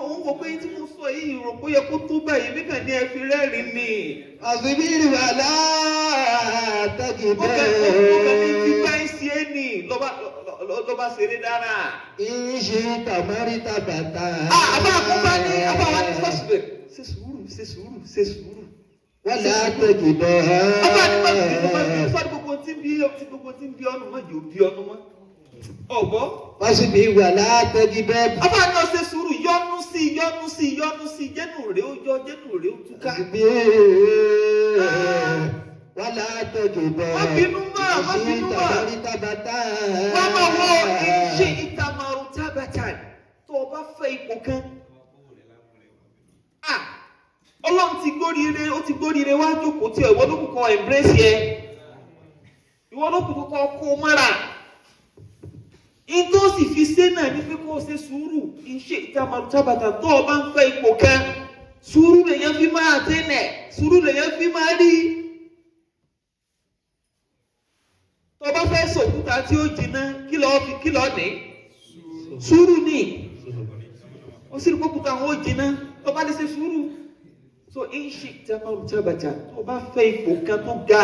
òun kò pé tí mo sọ yìí rò pé yẹ kó tó báyìí bí kàn ní ẹ fi rẹ́rìn ni. فاصبر ولا تغضب ó kàn ní fífa ẹ̀sì ẹ̀ nì lọ́ba ṣeré dára. إن شئت مرتبتا. àbá àkóbá ní àbá wa ní fọ́sibẹ̀ ṣe sùúrù. ولا تغضب. àbá ní fọ́sibẹ̀ gbogbo tí ń bí ọ́nù mọ́ yóò bí ọ́nù mọ́. ọ̀gbọ́. فاصبر ولا تغضب. àbá ní ọ̀sẹ̀ sùúrù yọ́nú sí jẹ́nu rẹ̀ ó yọ jẹ́nu rẹ̀ ó túká. ولا تغضب. má bínú mọ́. مرتبتا. wọ́n máa wọ iṣẹ́ ìtàmàrún tábàtà tó o bá fẹ́ ipò kan. ọlọ́run ti gbóríire wá jókòó tí ìwọ ló kù kọ́ embrace yẹ ìwọ ló kù kọ́ kó mọ́ra. ìtò sì fi ṣe náà ní pé kó o ṣe sùúrù iṣẹ́ ìtàmàrún tábàtà tó o bá ń fẹ́ ipò kan sùúrù lèyàn fi máa tẹ́lẹ̀ sùúrù lèyàn fi máa rí. tó bá fẹ́ sòkúta tí ó jìnnà kí lọ́ọ́ ní sùúrù ní ó sì rí kókúta àwọn ó jìnnà tó bá lè ṣe sùúrù. so iṣẹ́ ìtàmàrún tábàtà tó bá fẹ́ ipò kan tó ga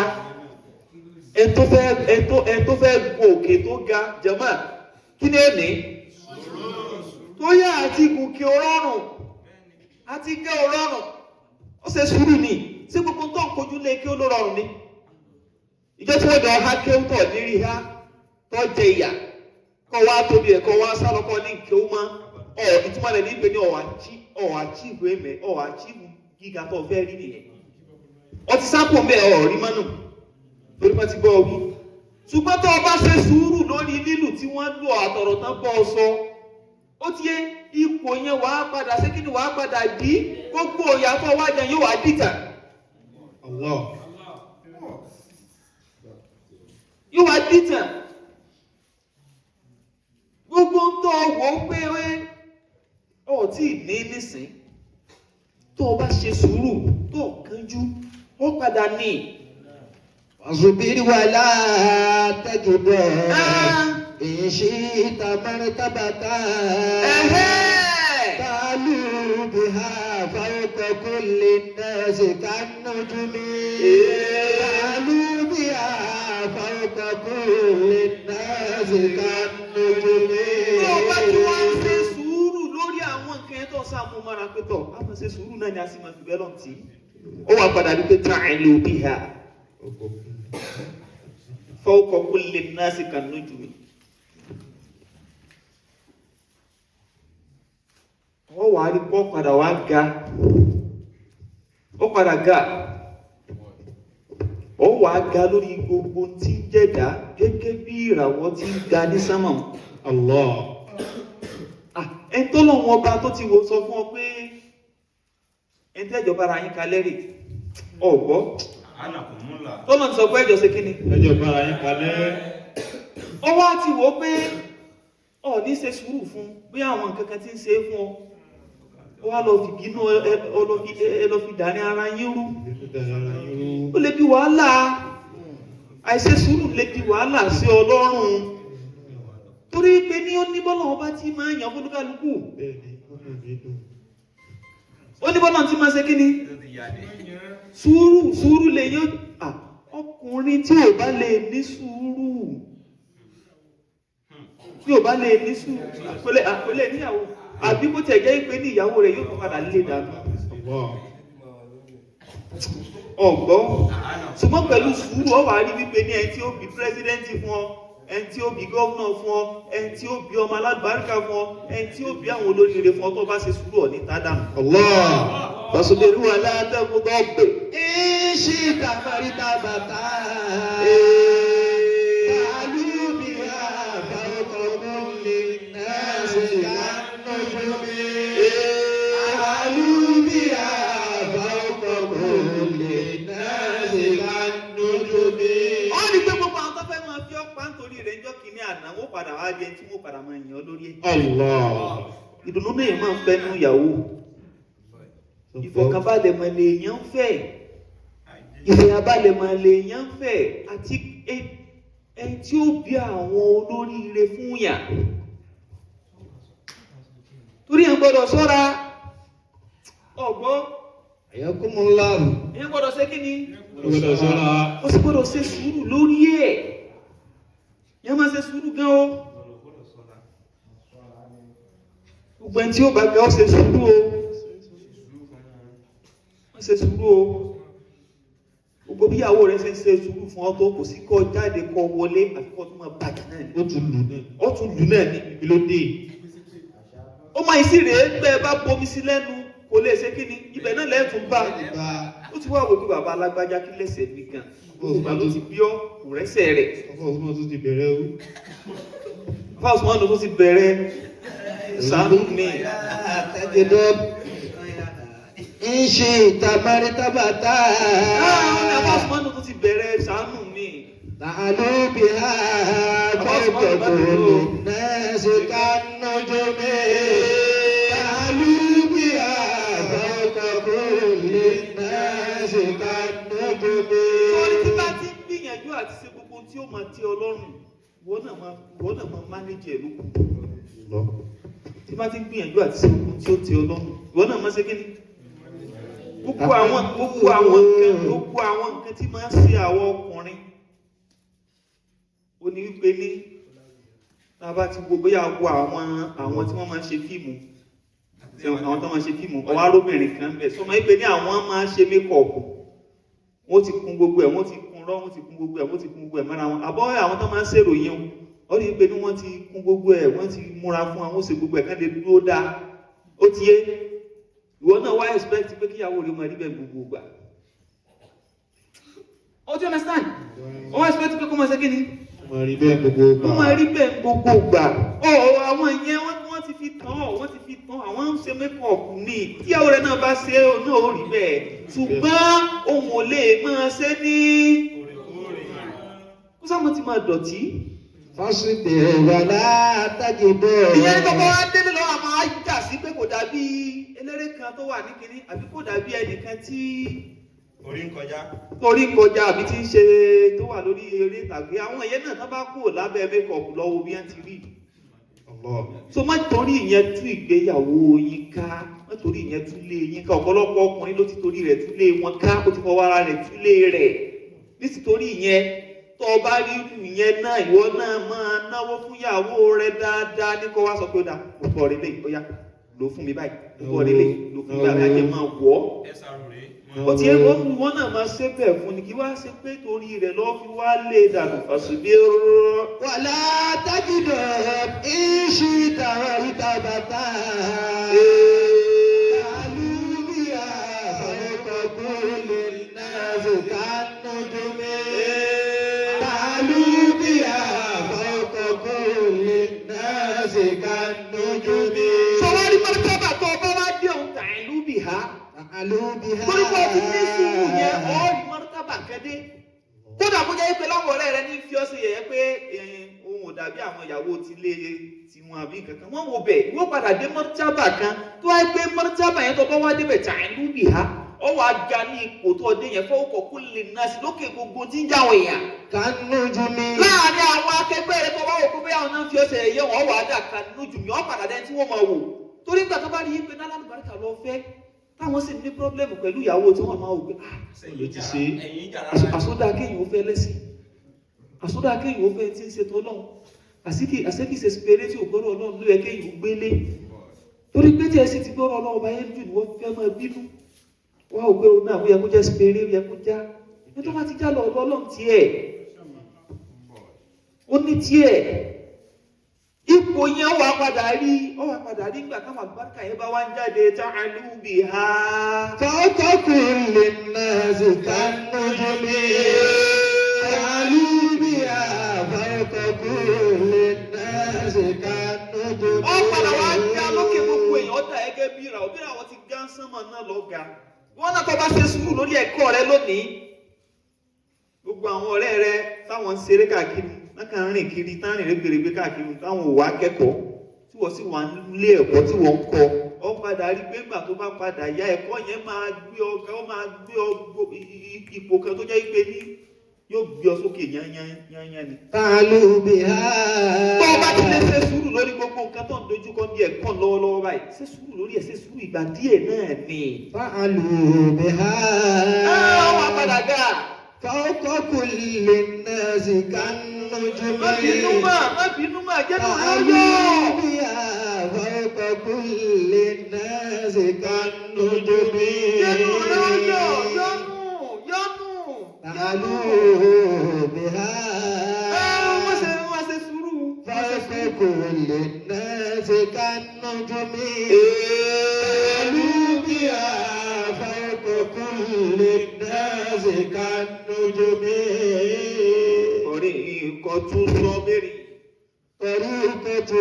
ẹ tó fẹ́ gòkè tó ga jàmá kí ni ó ní tó yá àti gòkè ọrọ̀rùn àti gẹ́ ọrọ̀rùn ó ṣe sùúrù ní sí gbogbo tó ń kojú lé kí ó ló rọrùn ní. ìjọ tí wọ́n dọ̀ ha kéwútọ̀ lérí ha tó jẹ ìyà kọ́ wá tóbi ẹ̀ kọ́ wá sálọ́kọ́ ní kéwú mọ́ ìtumọ̀ rẹ̀ ní ìpè ní ọ̀wàchíìfù ẹ̀mẹ́ ọ̀wàchíìfù gíga tó fẹ́ rí nìyẹn ọtí sápò mẹ́ ọ̀rí mọ́nù torí wọ́n ti bọ́ wí. ṣùgbọ́n tó o bá ṣe sùúrù lórí lílù tí wọ́n lù àtọ̀rọ̀ tán bọ́ ọ sọ ó ti yé ipò yẹn wàá padà ṣé kí ni wàá padà dí gbogbo ìyàtọ̀ wájà yóò wá dìtà. yóò wá dìtà gbogbo ń tọ́ wò ó pé ọ̀ tí ì ní nísìn tó o bá ṣe sùúrù tó o kánjú ó padà ní. واصبر ولا تكبر إن شئت مرتبة تعلو بها فوق كل الناس كالنجم تعلو بها فوق كل الناس كالنجم. tó o bá tí wọ́n ń ṣe sùúrù lórí àwọn nǹkan yẹn tó ń sàmú mọ́ra pé tọ̀ á máa ṣe sùúrù náà ni a sì máa fi bẹ́ẹ̀ lọ́n tì í. ó wà padà ní pé ta'lu biha fawqa kulli nnasi kan-nujumi. wọ́n wà á rí pọ́ padà wá ga ó padà ga ó wà á ga lórí gbogbo tí ń jẹ̀dá gẹ́gẹ́ bí ìràwọ̀ tí ń ga ní sánmà. Allah. ẹni tó lọ́wọ́ ọba tó ti wò sọ fún ọ pé ẹni tẹ́jọba ara yín kalẹ́ rè ọ̀gbọ́ tó lọ́n ti sọ pé ẹjọ́ ṣe kí ni. Ẹjọ́ bára yín kalẹ̀. ó wá ti wò ó pé ọ ní ṣe sùúrù fún bí àwọn nǹkan kan ti ń ṣe é fún ọ ó wá lọ fi bínú ẹ lọ fi dàní ara yín rú ó lè bí wàhálà àìṣe sùúrù lè bí wàhálà sí Ọlọ́run torí pé ní ó ní bọ́lá ọba tí máa ń yàn fún kálukú ó ní bọ́lá tí máa ṣe kí ni sùúrù lè yàn ọkùnrin tí ò bá lè ní sùúrù tí ò bá lè ní sùúrù kò lè níyàwó àbí kó tẹ̀ jẹ́ pé ní ìyàwó rẹ̀ yóò padà lè dànù ọ̀gbọ́n ṣùgbọ́n pẹ̀lú sùúrù ọ wà rí wípé ní ẹni tí ó bí pírẹ́sídẹ́ǹtì fún ọ ẹni tí ó bí gọ́ọ̀nà fún ọ ẹni tí ó bí ọmọ alábàárìkà fún ọ ẹni tí ó bí àwọn olóríire fún ọ tó bá ṣe sùúrù ọ̀ ní tádàmù. واصبر ولا تغضب إن شئت مرتبة تعلو بها فوق كل الناس كالنجم تعلو بها فوق كل الناس كالنجم. ó ní pé gbogbo àwọn tó fẹ́ máa fi ọ́ pa nítorí rẹ̀ ńjọ́ kìíní àná wọ́n padà wá jẹ tí wọ́n padà máa yàn ọ́ lórí ẹ̀. Allah. ìdùnnú náà máa ń fẹ́ nú ìyàwó ìfọ̀kànbalẹ̀ mọ̀ lèèyàn fẹ́ ìfọ̀kànbalẹ̀ mọ̀ lèèyàn fẹ́ àti ẹni tí ó bí àwọn olóríire fún yà torí ẹ̀ gbọ́dọ̀ ṣọ́ra ọ̀gbọ́ Ayakumullah. ẹ̀ gbọ́dọ̀ ṣe kí ni Gbọ́dọ̀ ṣọ́ra. ó sì gbọ́dọ̀ ṣe sùúrù lórí ẹ̀ yẹn máa ṣe sùúrù gan o gbogbo ẹni tí ó bá ga ó ṣe sùúrù o wọ́n ṣe sùúrù o gbogbo bí ìyàwó rẹ̀ ṣe ń ṣe sùúrù fún ọ tó kò sí kọ́ jáde kọ́ wọlé àfikọ́ tó máa bàjẹ́ náà ni ó tún lù náà ní ibi ló dé ó máa ìsí rèé gbẹ bá bomi sí lẹ́nu kò lè ṣe kíni ibẹ̀ náà lẹ́ẹ̀tún bá ó ti wá wò pé bàbá alágbájá kí lẹ́sẹ̀ mi gan ògbà ló ti bí ọ kò rẹ́sẹ̀ rẹ̀ Ọmọ tó ti bẹ̀rẹ̀ o. fáwọn tó ti bẹ̀rẹ̀ ṣàánú mi. تجدب إن شئت مرتبة fáwọn tó ti bẹ̀rẹ̀ ṣàánú mi. تعلو بها فوق كل الناس كالنجم تعلو بها فوق كل الناس كالنجم. sọ́ọ́rí tí bá ti ń gbìyànjú àti ṣe gbogbo tí ó máa tẹ Ọlọ́run wọ́n náà máa mánéjì ẹ̀ lókun. tí bá ti ń gbìyànjú àti ṣe gbogbo tí ó tẹ Ọlọ́run wọ́n náà máa ṣe kí ni. gbogbo àwọn nǹkan tí máa ń ṣe àwọn ọkùnrin ó ní wípé ní tá a bá ti wo bóyá wo àwọn tí wọ́n máa ń ṣe fíìmù àwọn tó máa ń ṣe fíìmù ọwọ́ arúbìnrin kan bẹ̀ sọmọ wípé ní àwọn máa ń ṣe mékọ̀ọ̀pù wọ́n ti kun gbogbo ẹ̀ wọ́n ti kun rọ́ wọ́n ti kun gbogbo ẹ̀ wọ́n ti kun gbogbo ẹ̀ mọ́ra wọn àbọ̀ àwọn tó máa ń ṣèròyìn ó ní wípé ní wọ́n ti kun gbogbo ẹ̀ wọ́n ti múra fún àwọn ó ṣe gbogbo ẹ̀ kán lè dúró dáa ó ti yé ìwọ náà wá expect pé kíyàwó rẹ̀ máa rí bẹ́ẹ̀ gbogbo gbà ó ti understand ó wá expect pé kó máa ṣe kí ni Ọmọ rí bẹ́ẹ̀ gbogbo gbà. wọ́n máa rí bẹ́ẹ̀ gbogbo gbà àwọn ìyẹn wọ́n ti fi tán àwọn ń ṣe mékọ̀ọ̀pù ní tíyàwó rẹ̀ náà bá ṣe náà ó rí bẹ́ẹ̀ ṣùgbọ́n òun ò lè máa ṣe ní kó sáà mo ti máa dọ̀tí. فاصبر ولا تجبر. ìyẹn kọ́kọ́ wá délé lọ́wọ́ àmọ́ ájà sí pé kò dàbí eléré kan tó wà ní kinní àbí kò dàbí ẹnìkan tí Orí ń kọjá àbí tí ń ṣe tó wà lórí eré ìtàgé. Àwọn ìyẹn náà tán bá kúrò lábẹ́ mékọ̀pù lọ́wọ́ bí wọ́n ti rí. So má torí ìyẹn tú ìgbéyàwó yín ká, má torí ìyẹn tú lé yín ká. Ọ̀pọ̀lọpọ̀ ọkùnrin ló ti torí rẹ̀ tú lé wọn ká, ó ti fọwọ́ ara rẹ̀ tú lé rẹ̀. Nítorí ìyẹn tó o bá rí irú ìyẹn náà, ìwọ náà máa náwó fún ìyàwó rẹ dáadáa ní kó wá sọ pé ó dà, mo fọ ọ̀rẹ́ lẹ́yìn, ó yá lò fún mi báyìí, mo fọ ọ̀rẹ́ lẹ́yìn, lò fún mi báyìí, ajẹ́ máa wọ̀ ọ́. Ó ti yẹ wọ́n náà máa ṣe bẹ́ẹ̀ fún ni kí wá ṣe pé torí rẹ̀ lọ́ fi wá lé dànù fàṣùbí rọ́. Wàlá tájúdọ̀ ìṣí tàwọn ìtàbàtà. Àlùbíà fọwọ́kọ̀kúlù náà zùkánú dùmí. Àlùbíà fọwọ́kọ̀kúlù náà zùkánú dùmí. Sọwárí mọ́tàbà tó ọba wá dé òun tà ìlú bì há. Torí pé o ti ní sùúrù yẹn, ọ̀ọ́rì mọ́tàbà kẹ́dé. Kódà kó jẹ́ pé láwọn ọ̀rẹ́ rẹ ní fi ọ́ sí yẹ̀yẹ́ pé ohun ò dàbí àwọn ìyàwó ti lé tiwọn àbí kankan. Wọ́n wo bẹ̀, wọ́n padà dé mọ́tàbà kan tó wáyé pé mọ́tàbà yẹn tó bá wá débẹ̀ tà ìlú bì há. Ọ wà ga ní ipò tó dé yẹn fọwọ́ kọ̀ọ̀kú lè nà sí lókè gbogbo tí ń jáwọ̀ èèyàn. Kanújú mi. Láàárín àwọn akẹgbẹ́ rẹ tó bá wò pé àwọn náà fi ọ̀sẹ̀ ẹ̀yẹ wọn wà á dà kanújú mi, ọ̀ padà dẹ́n tí wọ́n máa wò. Torí nígbà tó bá rí pé náà lálùbáríkà lọ fẹ́ táwọn sì ní pírọ́blẹ́mù pẹ̀lú ìyàwó tí wọ́n máa wò pé ló ti ṣe àsọdá kéèyàn ó fẹ́ lẹ́sìn, àsọdá kéèyàn ó fẹ́ tí ń ṣe tó lọ́hùn, àṣekìṣe spere tí ò gbọ́dọ̀ Ọlọ́run ló yẹ kéèyàn ó gbélé. Torí pé tí ẹ sì ti gbọ́dọ̀ Ọlọ́run bá yẹn jù ní wọ́n fẹ́ máa bínú. Wọ́n ò gbé òun náà ó yẹ kó jẹ́ spere, ó yẹ kó já. Ní tó bá ti já lọ ọ̀dọ̀ Ọlọ́run tiẹ̀, ó ní tiẹ̀. Ipò yẹn wà padà rí nígbà táwọn àgbàkà yẹn bá wá ń jáde ta'alu biha. Fawqakulli nnaasi kannujumi. Ta'alu biha fawqakulli nnaasi kannujumi. Ó padà wá já lókè gbogbo èèyàn, ó dà gẹ́gẹ́ bí ìràwọ̀, bí ìràwọ̀ ti gán sánmọ̀ náà lọ́ga. Wọ́n náà tó bá ṣe sùúrù lórí ẹ̀kọ́ rẹ lónìí. Gbogbo àwọn ọ̀rẹ́ rẹ táwọn ń ṣeré káàkiri, lákàn rìn kiri tán rìn rẹ́gbẹ̀rẹ́gbẹ́ káàkiri táwọn ò wá kẹ́kọ̀ọ́ tí wọ́n sì wà nílé ẹ̀kọ́ tí wọ́n ń kọ́. Ó padà rí pé nígbà tó bá padà yá ẹ̀kọ́ yẹn máa gbé ọgá, ó máa gbé ipò kan tó jẹ́ pé ní yóò gbé ọ sókè yányányá ni. Ta'alu biha. Tó o bá ti lè ṣe sùúrù lórí gbogbo nǹkan tó ń dojúkọ bí ẹ̀kọ́ lọ́wọ́lọ́wọ́ báyìí, ṣe sùúrù lórí ẹ̀, ṣe sùúrù ìgbà díẹ̀ náà ni. Ta'alu biha. Wọ́n padà gà. Fawqakulli nnaasi kannujumi. Má bínú mà, jẹ́ nù lọ́yọ̀. Ta'alu biha fawqakulli nnaasi kannujumi. Jẹ́ nù lọ́yọ̀, yọ́nù. Ta'alu biha. Wọ́n ṣe sùúrù. Fawqakulli nnaasi kannujumi. Ta'alu biha fawqakulli nnaasi kannujumi. Tariqatu sabri. Tariqatu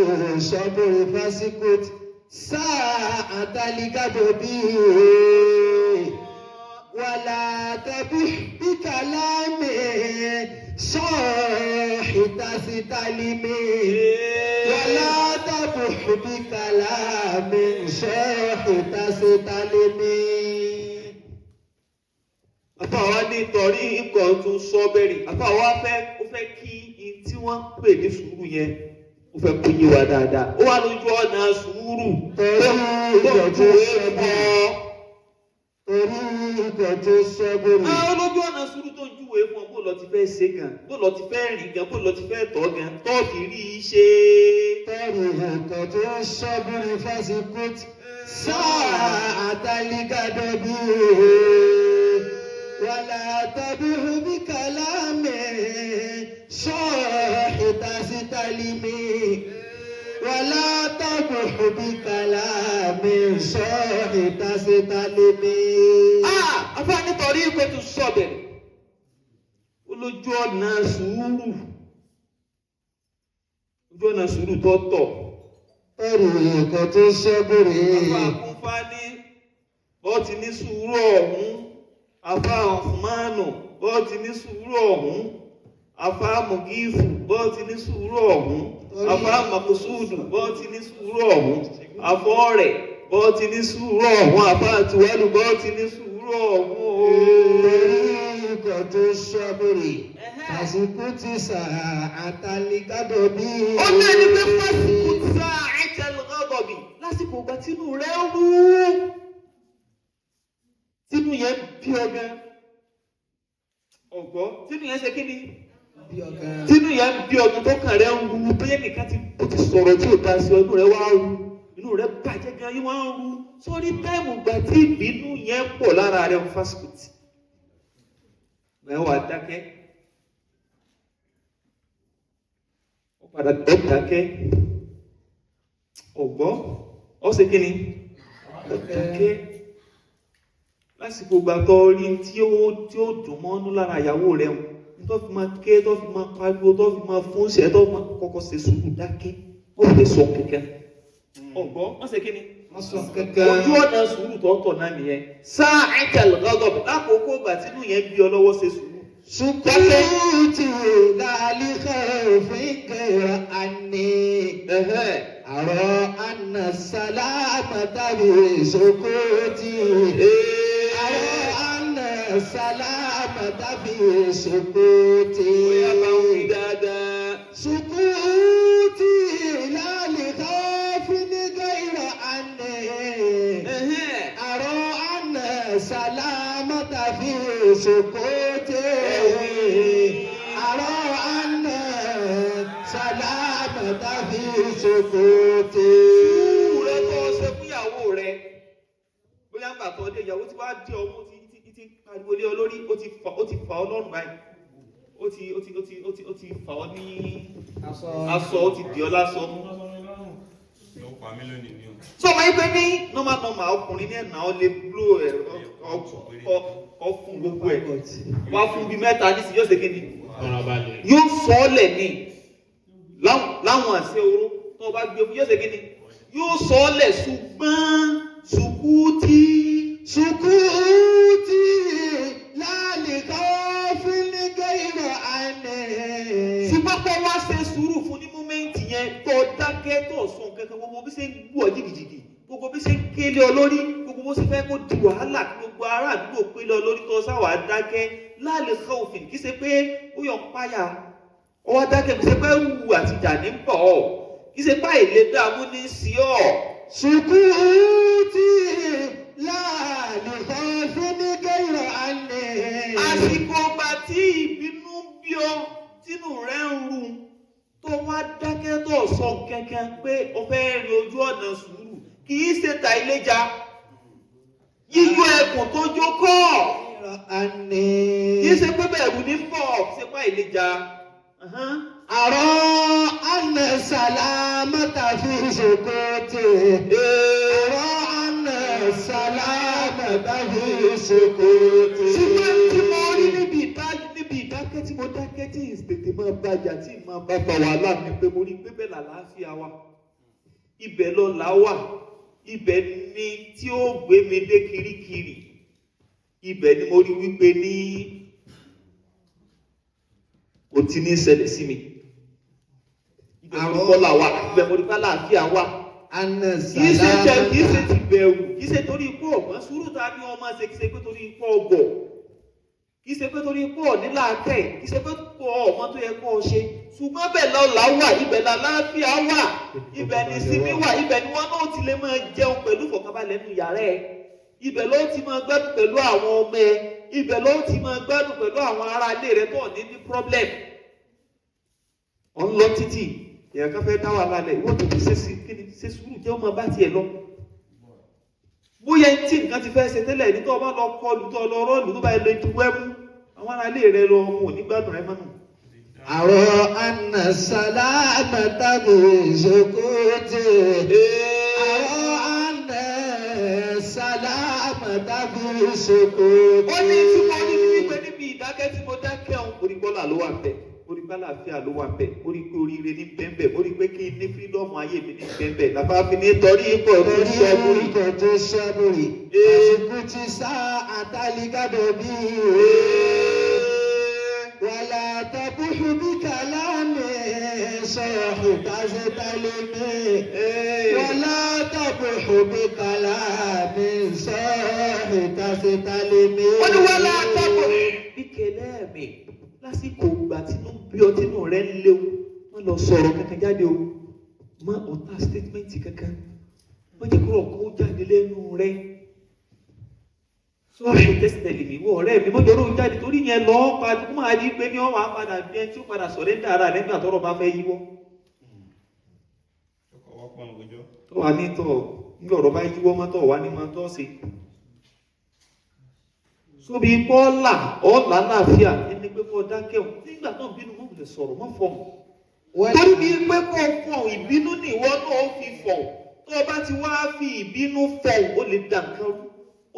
sabri fasikut sa'atal ghadabi. Wala tabuh bi kalami sahita sitalimi. Wala tabuh bi kalami sahita sitalimi. Àfáwá ní tariqatu sabri. Àfáwá fẹ́ kí in tí wọ́n ń pè ní sùúrù yẹn, ó fẹ́ kó yé wa dáadáa. Ó wà lójú ọ̀nà sùúrù. Tariqatu sabri. Olójú ọ̀nà sùúrù tó ń júwe fún ọ, bó lọ ti fẹ́ ṣe gan, bó lọ ti fẹ́ rìn gan, bó lọ ti fẹ́ tọ́ gan, tó fi rí i ṣe. Tariqatu sabri fasikut sa'atal ghadabi. Wala tabuh bi kalami sahita sitalimi. Wala tabuh bi kalami sahita sitalimi. Àfáà ní tariqatu sabri. Olójú ọ̀nà sùúrù. Ojú ọ̀nà sùúrù tó tọ̀. Tariqatu sabri. Àfáà Kúnfà ní bọ́ ti ní sùúrù ọ̀hún. Àfáà Usmanu bọ́ ti ní sùúrù ọ̀hún. Àfáà Mugifu bọ́ ti ní sùúrù ọ̀hún. Àfáà Makusudu bọ́ ti ní sùúrù ọ̀hún. Àfáà rẹ̀ bọ́ ti ní sùúrù ọ̀hún. Àfáà Tiwalu bọ́ ti ní sùúrù ọ̀hún. طريقة الصبر فاسكت ساعة الغضب. Ó ní ẹni pé fásitì sáà al-ghadabi lásìkò ìgbà tínú rẹ̀ rú. Tínú yẹn bí ọgá. Ọ̀gbọ́ tínú yẹn ṣe kí ni? Tínú yẹn bí ọgá tó kàn rẹ̀ ń ru bẹ́ẹ̀ nìkan ti sọ̀rọ̀ tí ò dá sí ọdún rẹ̀ wá rú. Inú rẹ̀ bàjẹ́ gan yín wá ń ru. Sórí táìmù ìgbà tí ìbínú yẹn pọ̀ lára rẹ̀ ń fásitì. Mẹ́wàá dákẹ́. Ó padà dákẹ́. Ọ̀gbọ́ ó ṣe kí ni? Dákẹ́. Lásìkò ìgbà tó rí tí ó dùn mọ́nú lára ìyàwó rẹ̀ ń tó fi máa ké tó fi máa pariwo tó fi máa fún ṣẹ́ tó máa kọ́kọ́ ṣe sùúrù dákẹ́. Ó fi sọ kẹ̀kẹ́. Ọ̀gbọ́ ó ṣe kí ni? Ojú ọ̀nà sùúrù tọ́tọ̀ náà nìyẹn. Sáà al-ghadab lákòókò ìgbà tínú yẹn bí ọ lọ́wọ́ ṣe sùúrù. سكوتي لا لخوفك عني أرى أن السلامة بسكوتي أرى أن السلامة بسكوتي سكوتي لا لخوف غير عني أرى أن السلامة في سكوتي أرى أن سلامة في سكوتي. Rẹ tó ṣe fún ìyàwó rẹ bóyá ń gbàtọ́ dé ìyàwó tí wàá di ọmọ ti pariwo lé ọ lórí ó ti fà ọ lọ́rùn báyìí ó ti fà ọ ní aṣọ ó ti dì ọ lásọ. Sọ ma yí pé ní normal ọkùnrin ní ẹ̀nà ọ lè bló ẹ̀ ọ fún gbogbo ẹ̀ wá fún bí mẹ́ta ní sí yóò ṣe kíni yóò sọ ọ́ lẹ̀ ní láwọn àṣẹ oró tó bá gbé fún yóò ṣe kíni yóò sọ ọ́ lẹ̀ ṣùgbọ́n sùkúùtì lálẹ́kọ́ fílígẹ́ ìrọ̀ àná. ṣùgbọ́n pé wá ṣe sùúrù fún ní mọ́mẹ́ǹtì yẹn tó dákẹ́ tó sùn kankan gbogbo bí ṣe ń gbú ọ jìgìjìgì gbogbo bí ṣe ń kélé ọ lórí gbogbo bó ṣe fẹ́ kó di wàhálà gbogbo ará àdúgbò pélé ọ lórí tó sáwà dákẹ́ lálẹ́kọ́ òfin kì í ṣe pé ó yọ ń páyà ó wá dákẹ́ kì í ṣe pé wù àti ìjà ní pọ̀ ọ́ kì í ṣe pé àìlè dààmú ní sí ọ́. Sùkúùtì lálẹ́kọ́ fílígẹ́ ìrọ̀ àná. Àsìkò ọgbà tí ìbínú bí ọ tínú rẹ̀ ń rú tó wá dákẹ́ tó sọ kẹ́kẹ́ pé o fẹ́ rí ojú ọ̀nà sùúrù kì í ṣe ta iléjà yíyọ ẹkùn tó jókòó kì í ṣe pé bẹ̀rù ní bọ̀ ṣe pa iléjà. Àrọ́ àna sàlámàtà fi sùkúùtì. Àrọ́ àna sàlámàtà fi sùkúùtì. Ṣùgbọ́n tí mo rí níbi ìdákẹ́ tí mo dákẹ́ tí ìtètè máa bàjà tí máa bá fa wàhálà mi pé mo rí pé bẹ́ẹ̀ làlàáfíà wà ibẹ̀ lọ́la wà ibẹ̀ ni tí ó gbé mi dé kirikiri ibẹ̀ ni mo rí wípé ní kò tí ní ṣẹlẹ̀ sí mi ibẹ̀ mo rí kọ́là wà ibẹ̀ mo rí kọ́là àfíà wà kì í ṣe ti bẹ̀rù kì í ṣe torí ipò ọ̀gbọ́n sùúrù ta ni ọmọ ṣe kì í ṣe pé torí ipò ọgọ̀ kì í ṣe pé torí pọ̀ níláàkẹ́ kì í ṣe pé pọ̀ ọmọ tó yẹ kó o ṣe ṣùgbọ́n bẹ́ẹ̀ lọ́la wà ibẹ̀ làlàáfíà wà ibẹ̀ ní sinmi wà ibẹ̀ ni wọ́n náà ti lè máa jẹun pẹ̀lú ìfọ̀kànbalẹ̀ nínú yàrá ẹ̀ ibẹ̀ ló ti máa gbádùn pẹ̀lú àwọn ọmọ ẹ̀ ibẹ̀ ló ti máa gbádùn pẹ̀lú àwọn ará ilé rẹ̀ tó ní problem. ọ̀n lọ títì èèyàn kan fẹ́ dá wà lálẹ́ ìwọ́n tó ti ṣe sùúrù jẹ́ ọmọ bá tiẹ̀ lọ. Bóyá tí nǹkan ti fẹ́ ṣe tẹ́lẹ̀ ní tó bá lọ kọlù tó lọ rọ́ọ̀lù tó bá ilé ju wẹ́mú àwọn ará ilé rẹ̀ lọ ọmọ onígbádùn rẹ̀ mọ́nù. Àrọ́ àna sàlámàtà bí sùkúùtì. Àrọ́ àna sàlámàtà bí sùkúùtì. Ó ní tí mo ní wípé níbi ìdákẹ́ tí mo dákẹ́ ọ̀hún orí bọ́là ló wà bẹ́ẹ̀ orí bọ́là àfíà ló wà bẹ́ẹ̀ orí pé oríire ní bẹ́ẹ̀ orí pé kí n ní fírídọ́ọ̀mù ayé mi ní bẹ́ẹ̀ làbá fi ní torí ipò tó ṣẹ́bùrì. Àsìkò ti sá àtàlígàdọ̀ bí wàlá tàbùkù bí kàlámì sọ̀rọ̀ ìtàzẹ́tàlẹ́mì wàlá tàbùkù. تبح بكلام صاحب تستلمي. wọ́n ní wọ́n látàbọ̀ bí kẹlẹ́ mi lásìkò ìgbà tínú bí ọ tínú rẹ̀ ń léwu wọ́n lọ sọ̀rọ̀ kankan jáde o má ọ̀tá statement kankan wọ́n jẹ́ kúrò kó jáde lẹ́nu rẹ̀ sọ́ọ̀ṣì tẹ́sítẹ̀lì mi wọ ọ̀rẹ́ mi mọ́jọ́ ló jáde torí yẹn lọ́ọ́ padà kó máa di pé ní ọ̀wà padà bí ẹni tí ó padà sọ̀rẹ́ńdà ara rẹ̀ nígbà tọ́rọ̀ bá fẹ́ yíwọ́. tó wà ní tọ̀ nígbà ọ̀rọ̀ bá yíwọ́ mọ́tọ̀ wà ní máa tọ́ sí. sóbi bọ́ọ̀là ọ̀là láàfíà ẹni pé kó dákẹ́ ọ̀ nígbà tó ń bínú mọ́ lè sọ̀rọ̀ mọ́ fọ̀ torí bí pé kó fọ̀ ìbínú ni ìwọ náà fi fọ̀ tó o bá ti wá fi ìbínú fọ̀ ó lè dà nǹkan rú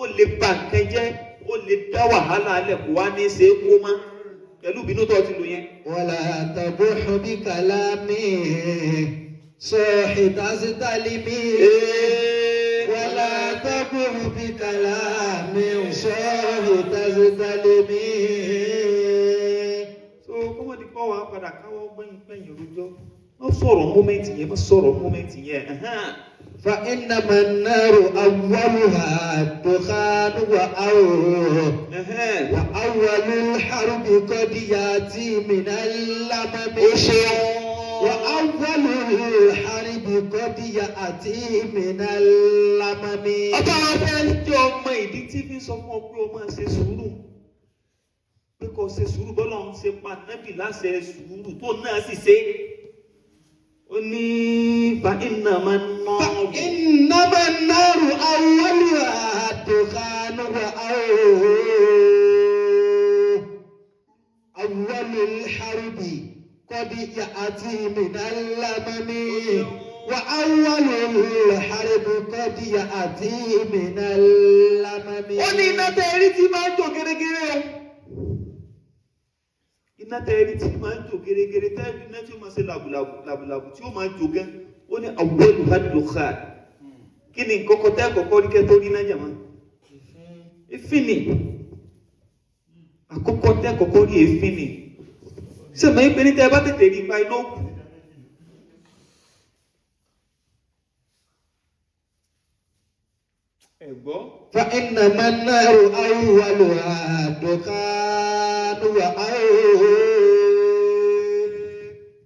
ó lè bà nǹkan jẹ́ ó lè dá wàhálà alẹ́ kó wá ní í ṣe é kó má pẹ̀lú ìbínú tó ti lò yẹn. ولا تبح بكلام صاحب تستلمي. ولا تبح بكلام صاحب تستلمي. so kọ́mọ̀dé kọ́ wa padà káwọ́ gbẹ̀yìn rojọ́ wọ́n sọ̀rọ̀ mọ́mẹ́ntì yẹn wọ́n sọ̀rọ̀ mọ́mẹ́ntì yẹn. فإنما النار أولها الدخان وأول الحرب قد يأتي من اللمم. وأول الحرب قد يأتي من اللمم. ọba afẹ́ jẹ́ ọmọ ìdí tí fi sọ fún ọ pé o máa ṣe sùúrù pé kò ṣe sùúrù bọ́lá ń ṣe pa nábì láṣẹ sùúrù tó náà sì ṣe. ó ní فإنما النار أولها الدخان أول الحرب قد يأتي من اللمم. وأول الحرب قد يأتي من اللمم. ó ní iná tẹ́rí tí máa ń jò gẹ́gẹ́rẹ́ iná tẹ́rí tí máa ń jò gẹ́gẹ́rẹ́ tẹ́rí iná tí ó máa ṣe làbùlàbù tí ó máa ń jò gan ó ní awwalu had-dukhan kí ni kọ́kọ́ tẹ́ kọ́kọ́ rí kẹ́tọ́ rí náà jàmá èéfín ni àkọ́kọ́ tẹ́ kọ́kọ́ rí èéfín ni sẹ́mi pé ní tẹ́ bá tètè rí ipa iná òkú. ẹ̀gbọ́. فإنما النار أولها الدخان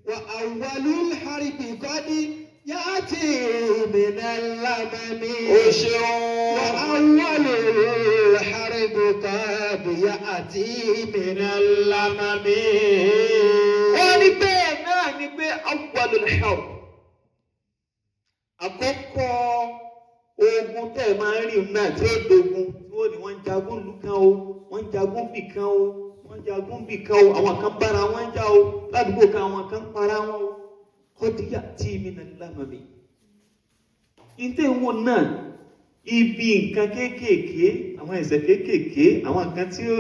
وأول الحرب قد يأتي من اللمم. وأول الحرب قد يأتي من اللمم. wọ́n ní bẹ́ẹ̀ náà ni pé awwalul harb àkọ́kọ́ ogun tẹ́ máa ń rí náà tí ó dogun tí wọ́n ní wọ́n ń jagun lù kan o wọ́n ń jagun bì kan o wọ́n ń jagun bì kan o àwọn kan bára wọn jà o ládùúgbò kan àwọn kan para wọn o kọ́díyà tí mi nà lámàmì. ìtẹ̀ wọn náà ibi nǹkan kéékèèké àwọn ẹ̀ṣẹ̀ kéékèèké àwọn nǹkan tí ó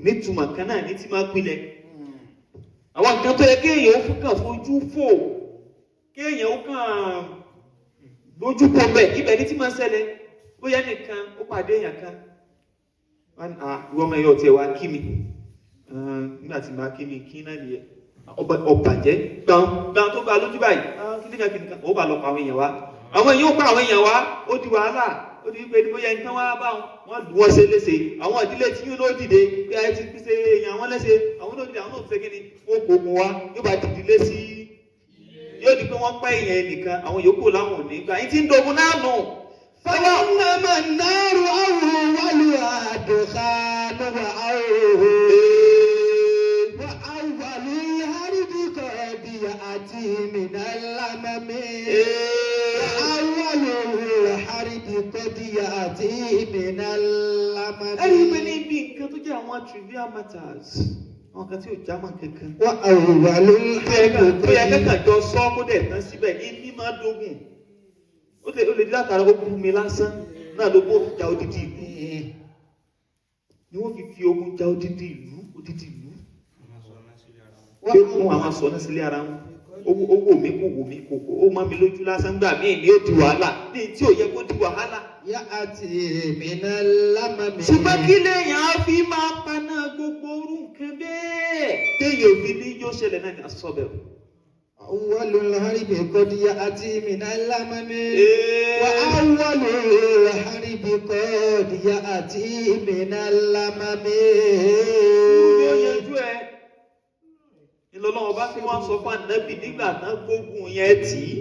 nítumọ̀ kan náà ní ti máa pilẹ̀ àwọn nǹkan tó yẹ kéèyàn ó kàn fojú fò kéèyàn ó kàn lójú pọ̀ bẹ́ẹ̀ ibẹ̀ ní tí máa ṣẹlẹ̀ bóyá nìkan ó pàdé èèyàn kan ìwọ ọmọ ẹ̀yọ́ tiẹ̀ wá kí mi nígbà tí máa kí mi kí náà nìyẹn ọ̀bàjẹ́ gbọ́n tó gba lójú báyìí kíníkan ó bá lọ pa àwọn èèyàn wá àwọn èèyàn ó pa àwọn èèyàn wá ó di wàhálà ó di pé bóyá nǹkan wá bá wọn lù wọ́n ṣe léṣe àwọn ìdílé tí yóò ló dìde pé ẹ ti ṣe èèyàn wọn léṣe àwọn ló dìde àwọn náà ṣe kí ni wọn kò mú wa yóò bá dìdílé sí yóò di pé wọ́n pẹ́ èèyàn nìkan àwọn yòókù láwọn ò ní gbà yín tí ń dogun náà nù. فإنما النار أولها الدخان وأول الحرب قد يأتي من اللمم. وأول الحرب قد يأتي من اللمم. ẹ̀rí pé níbi nǹkan tó jẹ́ àwọn trivial matters àwọn kan tí ò já mọ́ kankan. وأول الحرب bóyá kankan jọ sọ kó dẹ̀ tán síbẹ̀ ní máa dogun ó lè di látara ogun mi lásán náà ló bó ja odidi ìlú ni wọ́n fi ogun ja odidi ìlú pé fún àwọn sọ náà sílé ara wọn owó mi kò wò mí kò ó má mi lójú lásán gbà mí ní ó di wàhálà ní tí ò yẹ kó di wàhálà. يأتي من اللمم. ṣùgbọ́n kí lèèyàn á fi máa paná gbogbo orú nǹkan bẹ́ẹ̀ téèyàn ò fi ní yóò ṣẹlẹ̀ náà ní asọ́bẹ̀rù أول الحرب قد يأتي من اللمم Ee, وأول الحرب قد يأتي من اللمم yóò yanjú ẹ. Ìlọ́lọ́wọ́ bá fi wọ́n sọ fún ànábì nígbà tán gbógun yẹn tì í.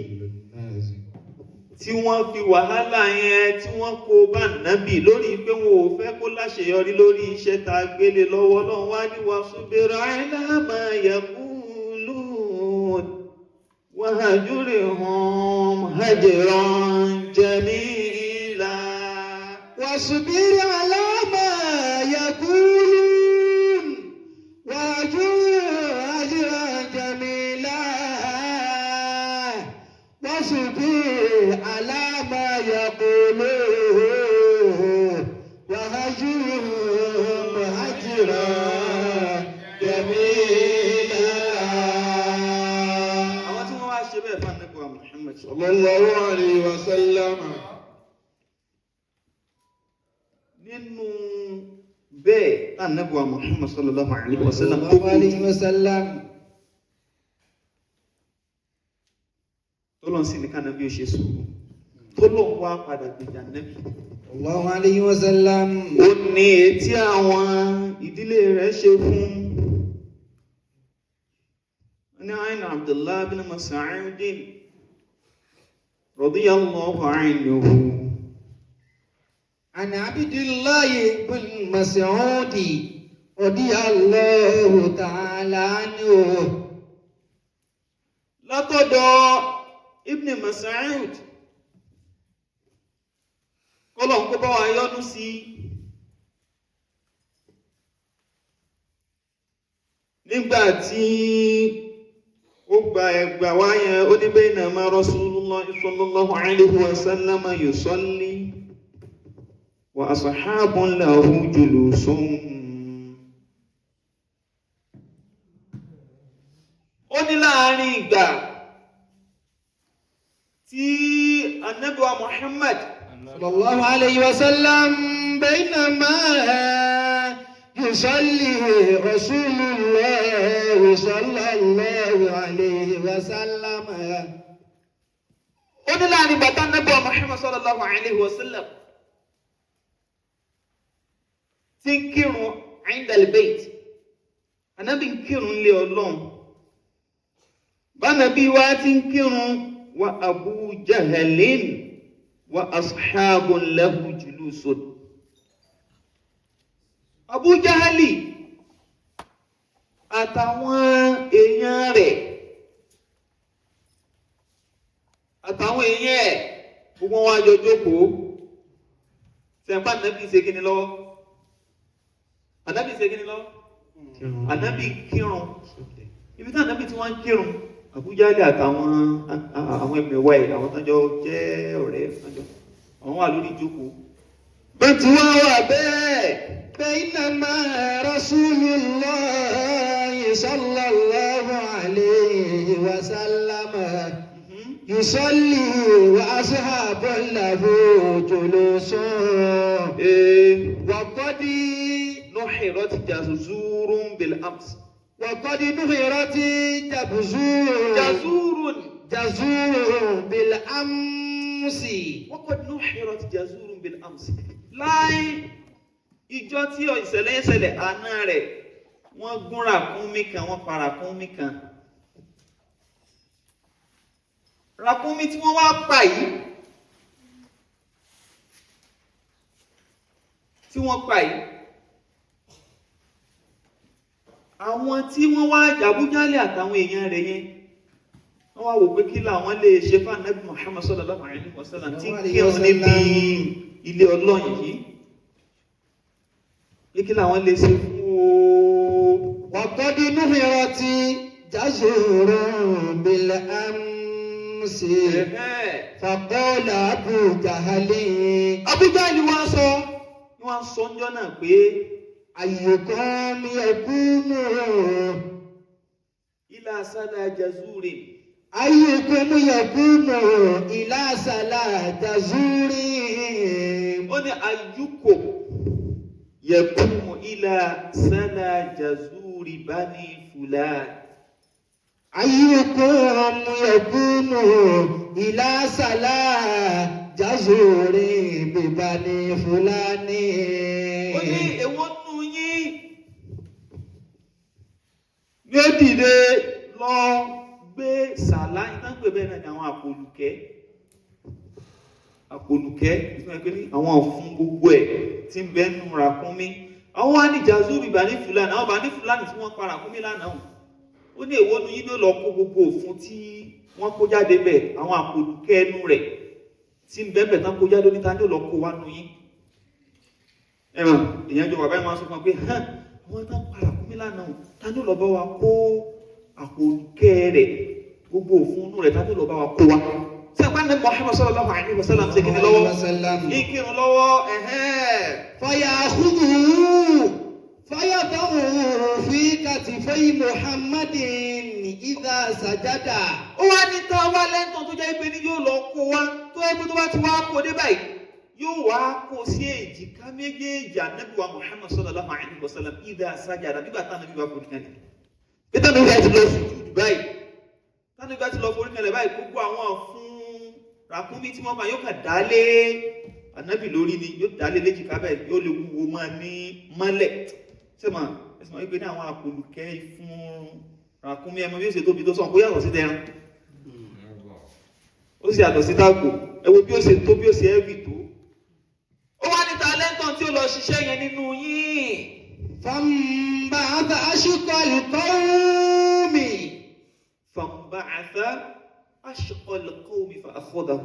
Tí wọ́n fi wàhálà yẹn tí wọ́n kó bá ànábì lórí pé wọn ò fẹ́ kó láṣeyọrí lórí iṣẹ́ tá a gbélé lọ́wọ́ náà wá ní wasbir ala ma yaqulun wahjurhum hajran jamila. واصبر على ما يقولون واهجرهم هجرا جميلا واصبر على ما يقولون واهجرهم هجرا جميلا. Àwọn tí wọ́n wá ṣe bẹ́ẹ̀ fún ànábì wa Muhammad صلى الله عليه وسلم. nínú bẹ́ẹ̀ ànábì wa Muhammad sallallahu alaihi wasallam tó الله kú عليه وسلم tọ́lọ́n sí ní kánábí ó ṣe sùúrù tọ́lọ́n wá padà gbèjà nẹ́bí. الله عليه وسلم Ó ní etí àwọn ìdílé rẹ̀ ṣe fún. Ní àìnà Abdullah bin Mas'ud radiyallahu anhu. عن عبد الله بن مسعود رضي الله تعالى عنه Látọ̀dọ̀ Ibn Mas'ud kọ́lọ̀ ń kó bá wa yọ́nú sí nígbà tí ó gba ẹgbà wáyẹn ó ní baynama Rasulullah sallallahu alaihi wa sallam yusalli wa ashabun lahu julusun. Ó ní láàrin ìgbà tí Ànábì wa Muhammad صلى الله عليه وسلم بينما يصلي رسول الله صلى الله عليه وسلم ó ní láàrin ìgbà tí Ànábì wa Muhammad sallallahu alaihi wasallam tí ń kírun inda al-bayt. Ànábì ń kírun lé Ọlọ́run. Bánàbí wá tí ń kírun wa Abu Jahlin wa ashabun lahu julusun. Abu Jahali àtàwọn èèyàn rẹ̀ àtàwọn èèyàn ẹ̀ gbogbo wọn jọ jókòó. Sẹ̀ǹpá Ànábì ṣe kíni lọ́wọ́? Ànábì ṣe kíni lọ́wọ́? Ànábì kírun. Ibi tí Ànábì tí wọ́n ń kírun, Abu Jahali àtàwọn àwọn ẹ̀mẹ̀wá ẹ̀ àwọn tọ́jọ́ jẹ́ ọ̀rẹ́ tọ́jọ́ àwọn wà lórí ìjókòó. Bẹ́ẹ̀ tí wọ́n wà bẹ́ẹ̀. بينما رسول الله صلى الله عليه وسلم يصلي وأصحاب له جلوس وقد نحرت جزور بالأمس. وقد نهرت جزور بالأمس وقد نحرت جزور بالأمس. láì ìjọ tí ìṣẹ̀lẹ̀ ìṣẹ̀lẹ̀ àná rẹ̀ wọ́n gún ràkúnmí kan wọ́n pa ràkúnmí kan. Ràkúnmí tí wọ́n wá pa yìí àwọn tí wọ́n wá Àbújálẹ̀ àtàwọn èèyàn rẹ̀ yẹn wọ́n wá wò pé kí làwọn lè ṣe fún Ànábì Muhammad sallallahu alaihi wasallam tí kírun níbi ilé Ọlọ́run yìí pé kí làwọn lè ṣe fún o. وقد نهرت جزور بالأمس فقال أبو جهل Abújálì wọ́n sọ ńjọ́ náà pé أيكم يكون ilá sálà jazúrin. أيكم يكون إلى صلاة جزور Ó ní ayyukum yakumu ilá sálà jazúri bani fulan. أيكم يكون إلى صلاة جزور ببني فلان. Ó ní èwo nù yín ní ó dìde lọ gbé sàlá ìtànpé bẹ́ẹ̀ náà ni àwọn àpòlùkẹ́ ìtumọ̀ pé ní àwọn ọ̀fun gbogbo ẹ̀ tí ń bẹ́ẹ̀ nù ràkúnmí. Àwọn wá ní jazuri bani fulani, àwọn bani fulani tí wọ́n pa ràkúnmí lánàá. Ó ní èwo nù yín ló lọ kó gbogbo òfun tí wọ́n kó jáde bẹ̀, àwọn àpòlùkẹ́ ẹnu rẹ̀ tí ń bẹ́ẹ̀ bẹ̀ tán kó jáde níta ní ó lọ kó wá nù yín. Ẹ̀rọ èèyàn jọ bàbá yẹn máa sọ fún wa pé àwọn tán pa ràkúnmí lánàá ta ní ó lọ bá wa kó àpòlùkẹ́ rẹ̀ gbogbo òfun inú rẹ̀ ta ní ó lọ bá wa kó wa. Sẹ́gbọ́n ní Muhammad sallallahu alaihi wasallam ṣe kìíní lọ́wọ́ ìkírun lọ́wọ́ فيضع في كتفي محمد إذا سجد. Ó wá ní tá a wá lẹ́ńtàn tó jẹ́ pé ní yóò lọ kó wa tó ẹgbẹ́ tó bá ti wá kó dé báyìí yóò wá kó sí èjìká méjèèjì Ànábì wa Muhammad sallallahu alaihi wasallam إذا سجد nígbà tá Ànábì bá forí kanlẹ̀. Pété mi bá ti lọ sùjúdù báyìí Ànábì bá ti lọ forí kanlẹ̀ báyìí gbogbo àwọn fún ràkúnmí tí wọ́n bá yóò kà dálé Ànábì lórí ni yóò dálé léjìká bẹ́ẹ̀ yóò lè wúwo máa ní mọ́lẹ̀. Sẹ́mọ̀ ẹ̀sìn wọ́n gbé ní àwọn àpòlùkẹ́ fún ràkúnmí ẹmọ bí ó ṣe tóbi tó sàn kó yàtọ̀ sí tẹran ó sì yàtọ̀ sí tàgbò ẹ wo bí ó ṣe tó bí ó ṣe ẹ́bì tó. Ó wá ní tàlẹ́ntàn tí ó lọ ṣiṣẹ́ yẹn nínú yín. فانبعث أشقى القوم فانبعث أشقى القوم فأخذه.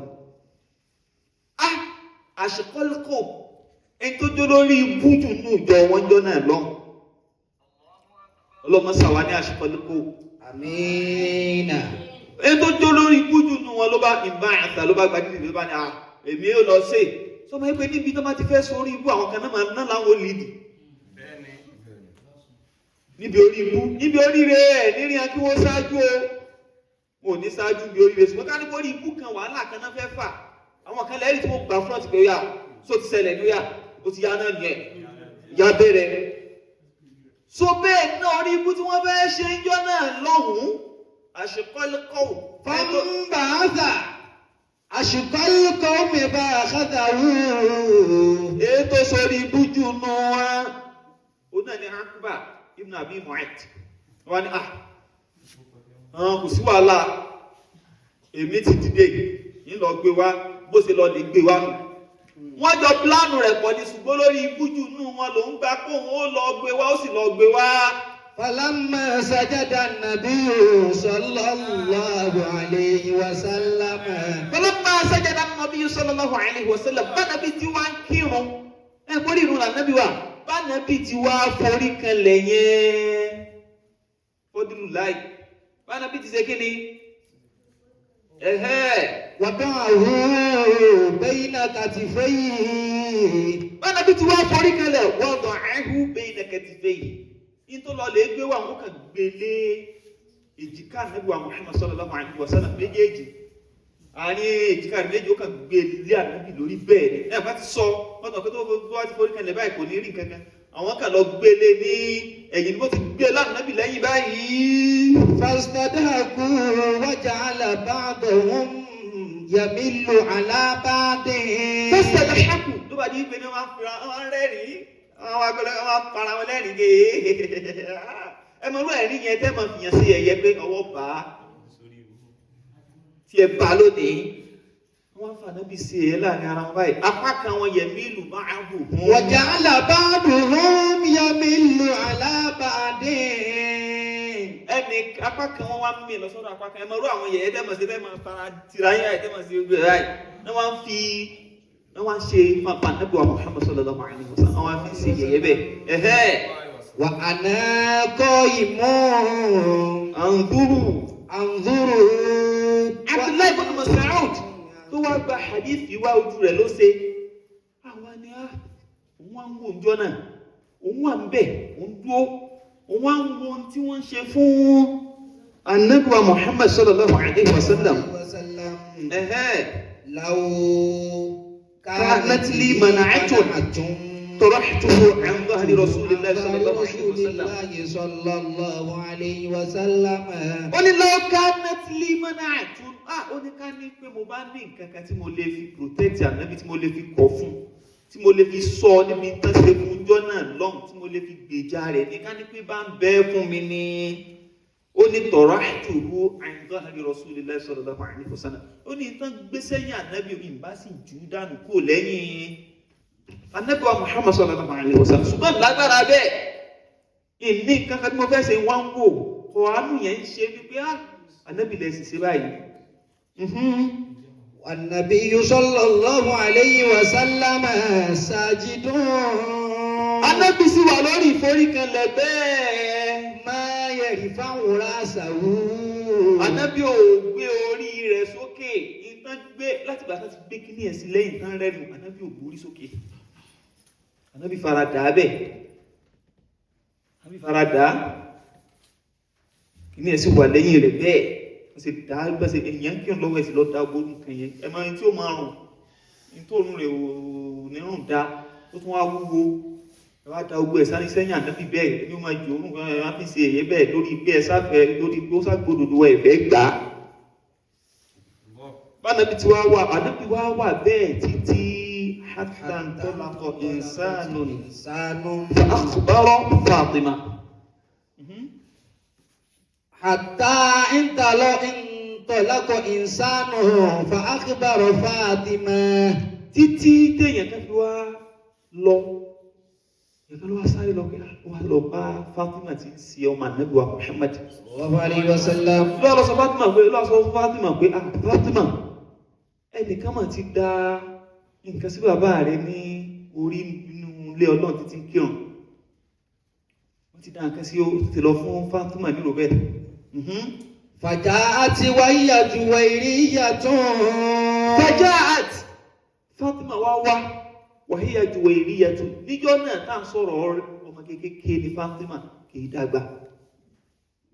أشقى القوم ẹni tó jó lórí ibú jù nù ìjọ wọn jọ náà lọ. Ọlọ́mọ sàwá ní أشقى القوم. Àmín. Ẹni tó jó lórí ibú jù nù wọn ló bá ìbáyàtà ló bá gbadìdì ló bá ní èmi ó lọ sí. Sọmọ ẹgbẹ́ níbi tó bá ti fẹ́ sórí ibú àwọn kan náà máa ná láwọn olìdì. Níbi orí ibú níbi oríire ẹ̀ nírin akí wọ́n ṣáájú o. Mo ní ṣáájú bí oríire ṣùgbọ́n ká ní orí ibú kan wàhálà kan náà fẹ́ fà. Àwọn kan lẹ́rìí tí wọ́n gbà front pé ó yà só ti ṣẹlẹ̀ ní ó yà ó ti yá náà nìyẹn ìyá bẹ̀rẹ̀. So bẹ́ẹ̀ náà orí ibú tí wọ́n fẹ́ ṣe ń jọ náà lọ́hùn-ún àṣekọ́lẹ́kọ̀ọ́. فانبعث أشقى القوم فأخذه. Ètò sórí ibú jù nù wá. Ó náà ní Akba ibn Abi Mu'ayt. Wọ́n ní kò sí wàhálà èmi ti dìde yìí lọ gbé wá bó ṣe lọ lè gbé wá nù. Wọ́n jọ pílánù rẹ̀ pọ̀ ní ṣùgbọ́n lórí ibú jù nù wọn ló ń gbà kó wọn ó lọ gbé wá ó sì lọ gbé wá. فلما سجد النبي صلى الله عليه وسلم. فلما سجد النبي صلى الله عليه وسلم bá nàbí tí wá ń kírun borí ìrun lànàbí wa bá nàbí tí wá forí kanlẹ̀ yẹn fọdúlù láì bá nàbí tí ṣe kí ni وضعه بين كتفيه. bá nàbí tí wá forí kanlẹ̀ وضعه بين كتفيه nítorí lọ lè gbé wa wọn kàn gbélé èjìká Ànábì wa Muhammad sallallahu alaihi wasallam méjèèjì àárín èjìká rẹ̀ méjì ó kàn gbélé Ànábì lórí bẹ́ẹ̀ ni ẹ̀ bá ti sọ wọ́n tàn pé tó wá ti forí kanlẹ̀ báyìí kò ní rí kankan àwọn kan lọ gbélé ní ẹ̀yìn ni wọ́n ti gbé Ànábì lẹ́yìn báyìí. فاستدهكوا وجعل بعضهم يمل على بعض. فاستدهكوا ló bá di pé ní wọ́n rẹ́rìn-ín àwọn akọlẹ wọn para wọn lẹ́rìn gé ẹ mọ ló ẹ̀rín yẹn tẹ́ mọ fìyàn sí ẹ̀yẹ pé ọwọ́ bá tí ẹ bá lóde wọn fà náà bí sí ẹ láàrin ara wọn báyìí apá kan wọn yẹ mílù máa ń hù. وجعل بعضهم يمل على بعض. ẹnì apá kan wọn wá mí lọ sọ́dọ̀ apá kan ẹ mọ ló àwọn yẹ ẹ tẹ́ mọ sí tẹ́ mọ fara tìrà yẹn tẹ́ mọ sí gbé ráì náà wọn fi wọ́n ṣe pàpà Ànábì wa Muhammad sallallahu alaihi wasallam àwọn afi ṣe yẹ̀yẹ́ bẹ́ẹ̀. وأنا قائم أنظر. Abdullahi ibn Mas'ud tó wá gba hadith ìwá ojú rẹ̀ ló ṣe àwọn ni wọ́n ń wo ìjọ náà òun wà ń bẹ̀ òun dúró òun wá ń wo ohun tí wọ́n ṣe fún Ànábì wa Muhammad sallallahu alaihi wasallam. لو كانت لي منعة طرحته عن ظهر رسول الله صلى الله عليه وسلم. صلى الله عليه وسلم. ó ní لو كانت لي منعة. ó ní ká ní pé mo bá ní nǹkan kan tí mo lè fi protect ànábì, tí mo lè fi kọ̀ fún, tí mo lè fi sọ níbi tán ṣe fún ọjọ́ náà lọ́hùn, tí mo lè fi gbèjà rẹ̀ ní ká ní pé bá ń bẹ́ fún mi ní. ó ní طرحته عن ظهر رسول الله صلى الله عليه وسلم. ó ní tán gbé sẹ́yìn ànábì ìbá sì jù dànù kó lẹ́yìn ànábì wa Muhammad sallallahu alaihi wasallam. ṣùgbọ́n lágbára bẹ́ẹ̀ ìní kankan tí mo fẹ́ ṣe wá ń wò kọ́ àánú yẹn ń ṣe wípé ànábì lè sì ṣe báyìí. والنبي صلى الله عليه وسلم ساجد. ànábì sì wà lórí ìforíkanlẹ̀ bẹ́ẹ̀. ما يرفع رأسه. ànábì ò gbé orí rẹ̀ sókè. ìtàn gbé láti gbà láti gbé kíní ẹ̀ sí lẹ́yìn tán rẹ́rìn, ànábì ò gbórí sókè. ànábì fara dà á bẹ́ẹ̀. ànábì fara dà á. kíní ẹ̀ sì wà lẹ́yìn rẹ̀ bẹ́ẹ̀. wọ́n sì dà á gbẹ́sẹ̀ èèyàn kí ọ̀n lọ́wọ́ ẹ̀ sì lọ́ọ́ da gbóòórùn kan yẹn. ẹ máa ń tí ó máa rùn. ní tó òórùn rẹ̀ ò ní rùn dá. ó tún wá wúwo. wá da ogbó ẹ̀ sáré sẹ́yìn ànábì bẹ́ẹ̀ ní ó máa jò òórùn kan ẹ̀ máa fi ṣe èyẹ bẹ́ẹ̀ lórí pé ẹ sáfẹ́ lórí pé ó ságbódòdó ẹ̀fẹ́ gbà á. bánabi tí wá wà ànábì wá wà bẹ́ẹ̀ títí hatta intalaqa insanun fa akhbara Fatima. حتى انطلق إنسان فأخبر فاطمة. títí téèyàn kan fi wá lọ ìkan ló wá sáré lọ pé wá lọ bá Fatima tí ń ṣe ọmọ ànábì wa Muhammad sallallahu alaihi wasallam. lọ́wọ́ sọ Fatima pé Fatima ẹnìkan mà ti dá nǹkan sí bàbá rẹ ní orí inú ilé Ọlọ́run títí ń kírun. wọ́n ti dá nǹkan sí ó ti lọ fún Fatima nílò bẹ́ẹ̀. فجاءت وهي جويرية. فجاءت Fatima wá wàhíyà Juwayriyah níjọ́ náà tá à ń sọ̀rọ̀ ọmọ kékeré ní Fatima kìí dàgbà.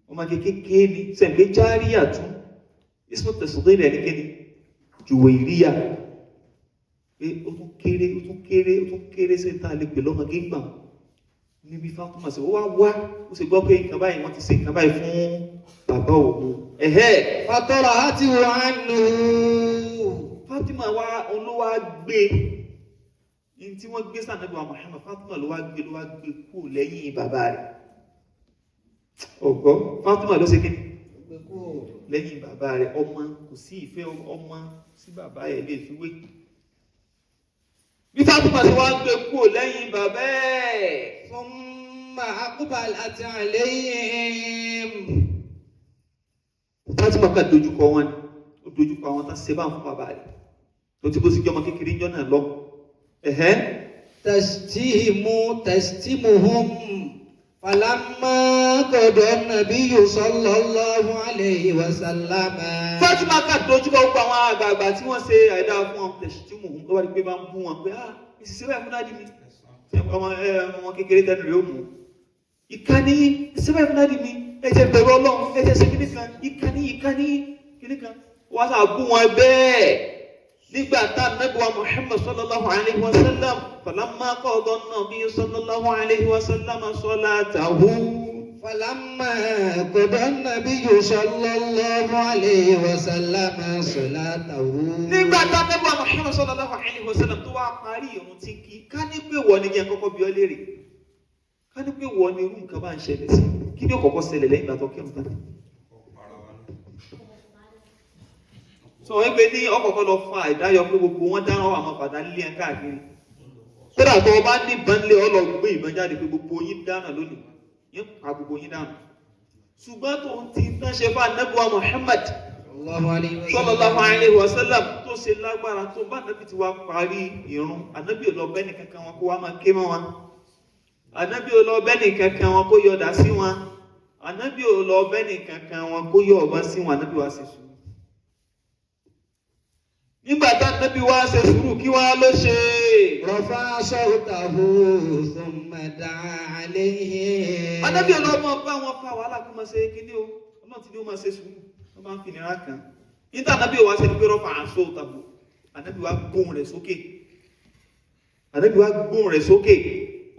ọmọ kékeré ní sẹ̀ǹgbẹ́ járíyà tún ismu tasghir rẹ̀ ní kéde Juwayriyah. pé ó tún kéré sí ta lè pè lọ́mọ gígbà níbi Fatima sí ó wá ó sì gbọ́ pé nǹkan báyìí wọ́n ti ṣe nǹkan báyìí fún bàbá òun. فطرحته عنه. Fatima wá olówó gbé ní tí wọ́n gbé sànàbí wa Muhammad. Fatima ló wá gbé kú lẹ́yìn bàbá rẹ̀. ọ̀gbọ́ Fatima ló ṣe kí lẹ́yìn bàbá rẹ̀. ọmọ kò sí ìfẹ́ ọmọ sí bàbá ẹ̀ lè fi wé. bí Fatima ti wá gbé kú lẹ́yìn bàbá ẹ̀. ثم أقبلت عليهم. Fatima ká dojúkọ wọn ó dojúkọ àwọn tán ṣe bá ń fún bàbá rẹ̀ tó ti bó sì jẹ́ ọmọ kékeré jọ náà lọ. تشتمهم فلما قضى النبي صلى الله عليه وسلم. Fatima ká dojúkọ gbogbo àwọn àgbààgbà tí wọ́n ṣe àìdá fún wọn tashtimuhum tó wá di pé bá ń bú wọn pé ìṣiṣẹ́ báyìí fún dáàdì mi ọmọ kékeré tẹnu rẹ̀ ó mú ìkànnì ìṣiṣẹ́ báyìí fún dáàdì mi ẹ̀jẹ̀ bẹ̀rù Ọlọ́run ẹ̀jẹ̀ ṣe kíní kan ìkànnì kíní kan wọ́n sá bú wọn bẹ́ẹ̀. nígbà tá Ànábì wa Muhammad sallallahu alaihi wasallam falamma qada an-nabiy sallallahu alaihi wasallam salatahu. فلما قضى النبي صلى الله عليه وسلم صلاته. nígbà tá Ànábì wa Muhammad sallallahu alaihi wasallam tó wá parí ìrun tí kí ká ní pé wọ́n ní yẹn kọ́kọ́ bí ọ léèrè ká ní pé wọ́n ní irú nǹkan bá ń ṣẹlẹ̀ sí kí ni ó kọ́kọ́ ṣẹlẹ̀ lẹ́yìn ìgbà tó kírun tán. sọ wọ́n gbé ní ọkọ̀ọ̀kọ́ lọ fa ìdáyọ pé gbogbo wọn dáná wà máa padà lé ẹ káàkiri. kódà tó o bá ní ìbọn lé ọ lọ gbé ìbọn jáde pé gbogbo yín dáná lónìí yín pa gbogbo yín dáná. ṣùgbọ́n tó ń ti tán ṣe fún Ànábì wa Muhammad sallallahu alaihi wasallam tó ṣe lágbára tó bá Ànábì ti wá parí ìrun. Ànábì ò lọ bẹ́ẹ̀ nìkankan wọn kó wá máa ké mọ́ wọn. Ànábì ò lọ bẹ́ẹ̀ nìkankan wọn kó yọ̀dà sí wọn. Ànábì ò lọ bẹ́ẹ̀ nìkankan wọn kó yọ̀ ọ̀bá sí wọn. Ànábì wa ṣe sùúrù. nígbà tá Ànábì wá ṣe sùúrù kí wá ló ṣe. رفع صوته ثم دعا عليه. Ànábì ọlọ́mọ bá wọn fa wàhálà kó máa ṣe kíní o Ọlọ́run ti ní ó máa ṣe sùúrù wọ́n máa ń fi nira kan. nígbà Ànábì wá ṣe ní pé رفع صوته Ànábì wá gbóhùn rẹ̀ sókè. Ànábì wá gbóhùn rẹ̀ sókè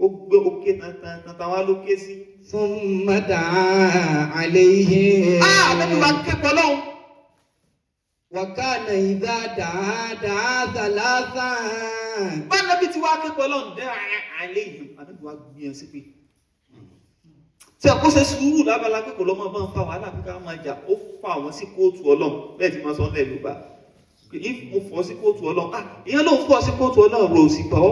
ó gbé òkè tàntàn wá lókè sí. Thumma da'a alayhi. Ànábì wá kẹ́kọ̀ọ́ lọ́hùn. Wa kana idha da'a thalathan. Bá Ànábì ti wá kẹ́kọ̀ọ́ lọ́hùn da'a alayhi. Ànábì wá gbìyàn sí pé tí a kó ṣe sùúrù lábala pé kò lọ́ máa bá ń fa wàhálà pé ká máa jà ó fa àwọn sí kóòtù Ọlọ́run bẹ́ẹ̀ tí máa sọ ọ́nà ìlú bá if mo fọ́ sí kóòtù Ọlọ́run ìyẹn ló ń fọ́ sí kóòtù Ọlọ́run rò sí gbọ́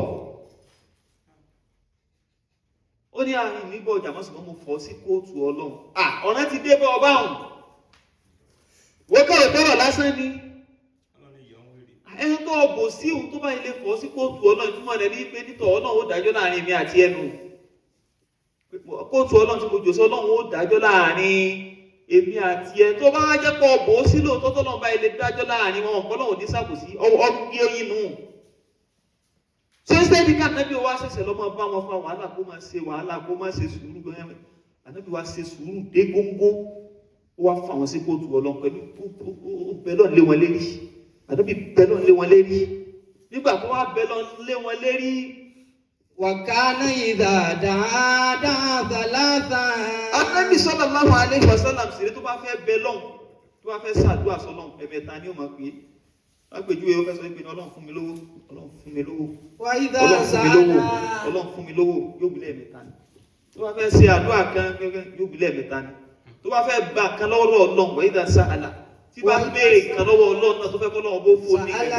ó ní àárín nígbà ọjà mọ́sùn mo fọ́ sí kóòtù Ọlọ́run ọ̀rẹ́ ti dé bọ́ ọba ọ̀hún wọ́n kọ́ ìgbọ́rọ̀ lásán ni ẹni tó bò sí òun tó bá ilé fọ́ sí kóòtù Ọlọ́run túmọ̀ rẹ̀ ní pé nítọ̀ Ọlọ́run ó dájọ́ láàrin mi àti ẹnu kóòtù Ọlọ́run tí mo jò sí Ọlọ́run ó dájọ́ láàrin èmi àti ẹ tó bá jẹ́ pọ̀ bò sí lóòótọ́ tọ́lọ́run bá ilé dájọ́ láàrin wọn ọ̀pọ̀lọ́run ní sàbòsí ọgbẹ́ oyin nù ṣé sẹ́ẹ̀dì ká Ànábì wá ṣẹ̀ṣẹ̀ lọ́mọ bá wọn fa wàhálà kó máa ṣe sùúrù gan-an Ànábì wá ṣe sùúrù dé góńgó ó wá fà wọn sí kóòtù Ọlọ́run pẹ̀lú bẹ́lọ̀ lé wọn lérí Ànábì bẹ́lọ̀ lé wọn lérí nígbà tó wá bẹ́lọ̀ lé wọn lérí. Wa kana idha da'a thalathan. Ànábì sallallahu alaihi wasallam sì tó bá fẹ́ bẹ lọ́hùn tó bá fẹ́ ṣàdúrà sọ́lọ́hùn ẹ̀mẹ́ta ni ó máa pè é lágbèjúwe ó fẹ́ sọ pé Ọlọ́run fún mi lówó Ọlọ́run fún mi lówó Wa idha Ọlọ́run fún mi lówó yóò wí lẹ́ẹ̀mẹ́ta ni tó bá fẹ́ ṣe àdúrà kan yóò wí lẹ́ẹ̀mẹ́ta ni tó bá fẹ́ gba kan lọ́wọ́ Ọlọ́run wa idha sa'ala tí bá béèrè kan lọ́wọ́ Ọlọ́run náà tó fẹ́ kọ́ lọ́wọ́ bó fún ní sa'ala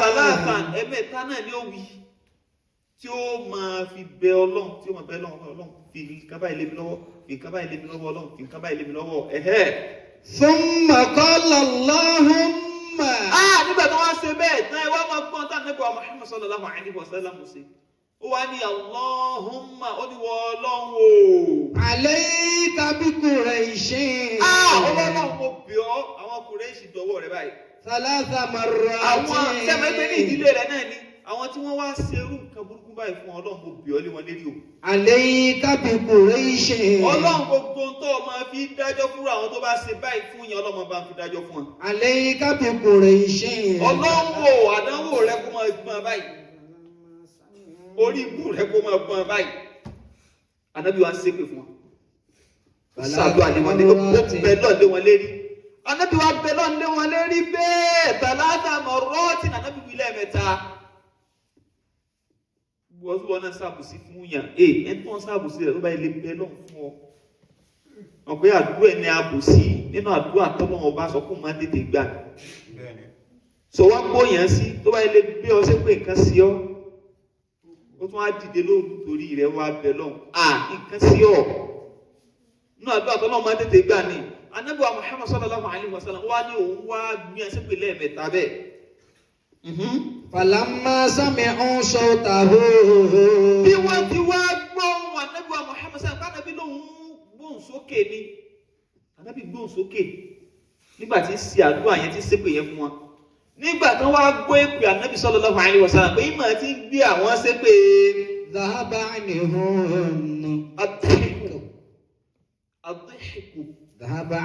thalathan ẹ̀mẹ́ta náà ni ó wí tí ó máa fi bẹ Ọlọ́run tí ó máa bẹ Ọlọ́run fi nǹkan báyìí lé mi lọ́wọ́ fi nǹkan báyìí lé mi lọ́wọ́ Ọlọ́run fi nǹkan báyìí lé mi lọ́wọ́ Thumma qala Allahumma. Nígbà tó wá ṣe bẹ́ẹ̀ tán ẹ wá máa gbọ́n tá nípa Muhammad sallallahu alaihi wasallam sí ó wá ní Allahumma ó ní wọ Ọlọ́run o. Alayka bi Qurayshin. Ọlọ́run mo bẹ̀ ọ́ àwọn Qurayshi dọwọ́ rẹ báyìí. Thalatha marratin. Àwọn sẹ́mẹ́gbẹ́ ní ìdílé rẹ̀ náà ni àwọn tí wọ́n wá ṣerú nǹkan burúkú báyìí fún Ọlọ́run mo bẹ̀ ọ́ lé wọn lérí o. Alayka bi Qurayshin. Ọlọ́run gbogbo tó máa fi dájọ́ fún àwọn tó bá ṣe báyìí fún yẹn Ọlọ́run bá ń fi dájọ́ fún wọn. Alayka bi Qurayshin. Ọlọ́run wo àdánwò rẹ kó máa gbọ́n báyìí orí ibú rẹ kó máa gbọ́n báyìí Ànábì wa ṣépè fún wọn. Ṣàdúrà lé wọn lérí ó bẹ lọ́ọ̀ lé wọn lérí Ànábì wa bẹ lọ́ọ̀ lé wọn lérí bẹ́ẹ̀ thalatha marratin Ànábì wí lẹ́ẹ̀mẹ́ta. Wọ́n náà ṣàbùsí fún yàn ẹni tó ń ṣàbùsí rẹ̀ ló bá ilé bẹ́ẹ̀ lọ́n fún ọ. Ọ̀pẹ́ àdúrà ẹni àbùsí nínú àdúrà tọ́lọ́ wọn bá sọ fún máa tètè gbà. Sọ wá gbóyàn sí tó bá ilé gbé ọ sí pé nǹkan sí ọ. Ó tún á dìde lóòrùn torí rẹ̀ wá bẹ̀ lọ́n. Nǹkan sí ọ. Nínú àdúrà tọ́lọ́ máa tètè gbà ni. Ànábì wa Muhammad sallallahu alaihi wasallam wá ní òun wá gbìyàn sí pé lẹ́ẹ̀mẹ́ta bẹ́ẹ̀. Falamma sami'u sawtahu. Bí wọ́n ti wá gbóhùn Ànábì wa Muhammad sallallahu alaihi wasallam Ànábì lóhùn gbóhùn sókè ni. Ànábì gbóhùn sókè nígbà tí ṣe àdúrà yẹn ti ṣépè yẹn fún wọn. Nígbà tí wọ́n wá gbọ́ èpè Ànábì sallallahu alaihi wasallam pé ìmọ̀ ti gbé àwọn ṣépè. Dhahaba anhum ad-dhihku. Dhahaba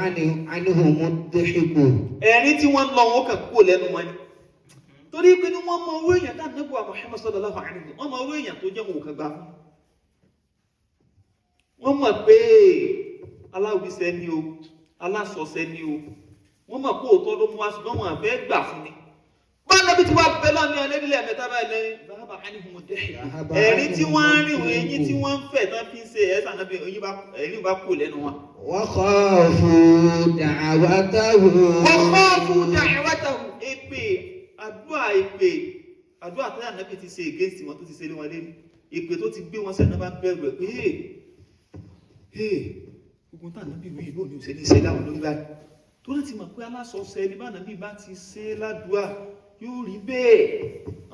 anhum ad-dhihku. Ẹ̀rín tí wọ́n lọ wọn kàn kúrò lẹ́nu wọn ni. Torí pé ní wọ́n mọ owó èèyàn tá Ànábì wa Muhammad sallallahu alaihi wasallam wọ́n mọ owó èèyàn tó jẹ́ òun kan gbà fún. Wọ́n mọ̀ pé aláwìsẹ́ ni o alásọ̀ọ́sẹ́ ni o wọ́n mọ̀ pé òótọ́ ló mú wá ṣùgbọ́n wọn àfẹ́ gbà fún ni. Bá Ànábì tí wọ́n bẹ lọ́ní ọlẹ́dílẹ̀ mẹ́ta báyìí lẹ́yìn bàbá àníhùn dẹ́hìn. Ẹ̀rín tí wọ́n ń rìn eyín tí wọ́n ń fẹ̀ tán fi ń ṣe ẹ̀sán Ànábì ẹ̀rín bá kú lẹ́nu wọn. Wa khafu da'watahu. Èpè àdúrà tó Ànábì ti ṣe against wọn tó ti ṣe lé wọn lérí èpè tó ti gbé wọn sẹ́ni bá bẹ̀rù ẹ̀ pé ogun tá Ànábì wí ìbò ní òṣèlú ṣe láwọn lórí báyìí tó láti mọ̀ pé alásọ̀ọ́sẹ́ ẹni bá Ànábì bá ti ṣe ládùúà yóò rí bẹ́ẹ̀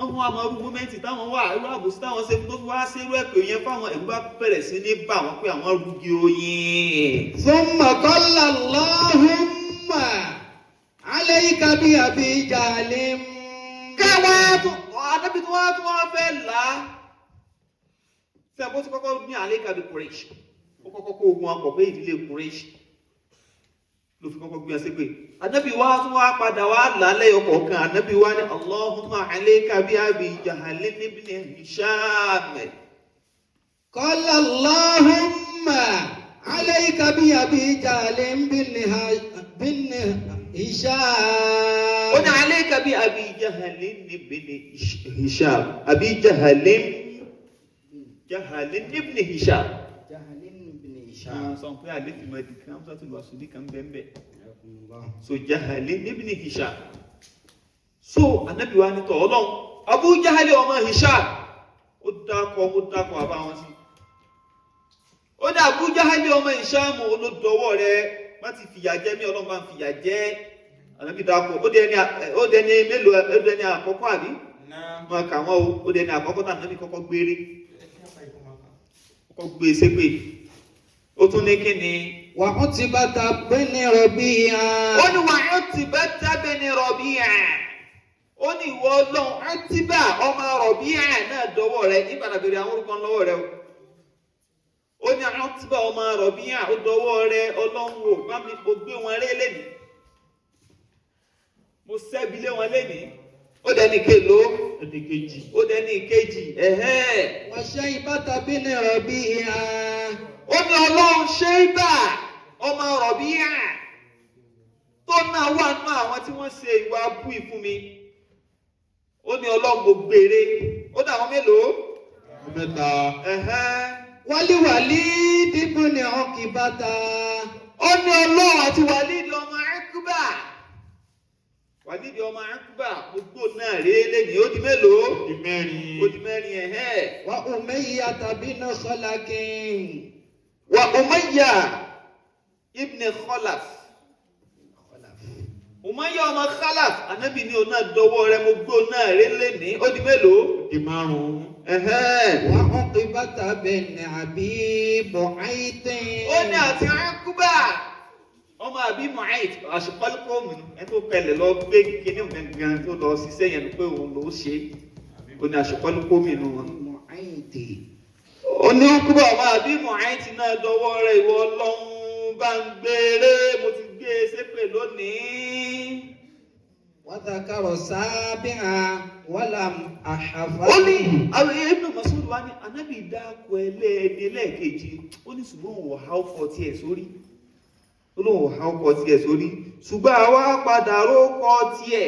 àwọn àmọ́rú mọ́mẹ́ntì táwọn wà irú àbòsí táwọn ṣe tó fi wá sí irú ẹ̀pẹ̀ yẹn fáwọn ẹ̀rú bá bẹ̀rẹ̀ sí ní bà wọ́n pé àwọn rúgi oyin. Thumma qala Allahumma alayka bi Abi Jahl. Ànábì tó wá fẹ́ là á fẹ́ bó ti kọ́kọ́ ní alayka bi Quraysh ó kọ́kọ́ kó ogun akọ̀ pé ìdílé Quraysh ló fi kọ́kọ́ gbé ẹsẹ̀ pé ànábì wa tún wá padà wá lálẹ́ ọkọ̀ kan ànábì wa ní Allahumma alayka bi Abi Jahl ibn Hisham. Qala Allahumma alayka bi Abi Jahl bin Hisham. Ó ní alayka bi Abi Jahl ibn Hisham. Abi Jahl ibn Hisham. Sọ pé àlè fi mọ̀ ẹ̀dì kan sọ́tún lọ sí kan bẹ́ẹ̀. So Jahl ibn Hisham. So ànábì wa ní tọ̀ ọlọ́run Abu Jahl ọmọ Hisham ó dákọ̀ àbá wọn sí. Ó ní Abu Jahl ọmọ Hisham olódọwọ́ rẹ̀ má ti fìyà jẹ mí ọlọ́run bá ń fìyà jẹ ànábì dákọ̀ ó dẹni mélòó ó dẹni àkọ́kọ́ àbí máa kà wọ́n ó dẹni àkọ́kọ́ tà ànábì kọ́kọ́ gbére kọ́kọ́ gbé ṣépè. Ó tún ní kí ni? Wa Utbata bin Rabi'a. Ó ní wa Utbata bin Rabi'a. Ó ní ìwọ ọlọ́run Utba ọmọ Rabi'a náà dọwọ́ rẹ̀ nígbàdà bèrè àwọn orúkọ lọ́wọ́ rẹ̀ o. Ó ní Utba ọmọ Rabi'a ó dọwọ́ rẹ̀ ọlọ́run o bá mi mo gbé wọn ré lẹ́nìí. Mo ṣẹ́bi lé wọn lẹ́nìí. Ó dẹni kèló ẹni kejì. Ó dẹni kejì Wa Shaybata bin Rabi'a. Ó ní ọlọ́run Ṣẹ́ibà ọmọ Rọ̀bíà tó náà wà nínú àwọn tí wọ́n ṣe ìwà abú ìfún mi. Ó ní ọlọ́run mo gbére. Ó dà wọ́n mélòó? Mẹ́ta. Wal Walid ibn Uqbata. Ó ní ọlọ́run àti Walid ọmọ Uqba. Walid ọmọ Uqba gbogbo náà rèé lẹ́nìí ó di mélòó? Di mẹ́rin. Ó di mẹ́rin Wa Umayyah bin Khalaf. Wa Umayya ibn Khalaf. Umayya ọmọ Khalaf ànábì ní ọ̀nà dọwọ́ rẹ̀ mo gbó náà rẹ̀ lẹ́ni ó di mélòó? Di márùn-ún. Wa Uqbata bin Abi Mu'ayt. Ó ní àti Uqba ọmọ Abi Mu'ayt àṣepọ́lùkọ́ mi ẹni tó kẹlẹ̀ lọ gbé kíní gangan tó lọ ṣiṣẹ́ yẹn pé òun ló ṣe ó ní àṣepọ́lùkọ́ mi nù wọn. Ó ní Uqba ọmọ Abi Mu'ayt náà dọwọ́ rẹ̀ ìwọ ọlọ́run bá ń gbére mo ti gbé ṣépè lónìí. Wa dhakara sabi'a wa lam ahfaz. Ó ní àwọn Ibn Mas'ud wá ní anábì dákọ̀ ẹlẹ́ẹ̀kejì ó ní ṣùgbọ́n òun ha ọkọ̀ tiẹ̀ sórí olóhùn ha ọkọ̀ tiẹ̀ sórí ṣùgbọ́n àwa padà rókọ̀ tiẹ̀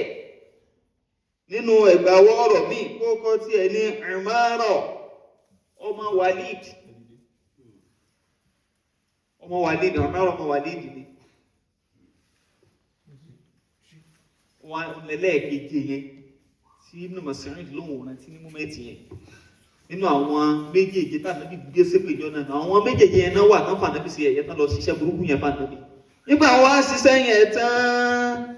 nínú ẹ̀gbàwọ́ ọ̀rọ̀ míì kókọ̀ tiẹ̀ ní Umara ọmọ Walid Umara ọmọ Walid ni wọn lẹ́lẹ́ẹ̀kejì yẹn tí Ibn Mas'ud lóhùn rántí ní mọ́mẹ́tì yẹn nínú àwọn méjèèjì tá nàbí gbé sépè jọ náà àwọn méjèèjì yẹn náà wà náà fà nàbí sí ẹ̀yẹ tán lọ ṣiṣẹ́ burúkú yẹn fà nàbí nígbà wá ṣiṣẹ́ yẹn tán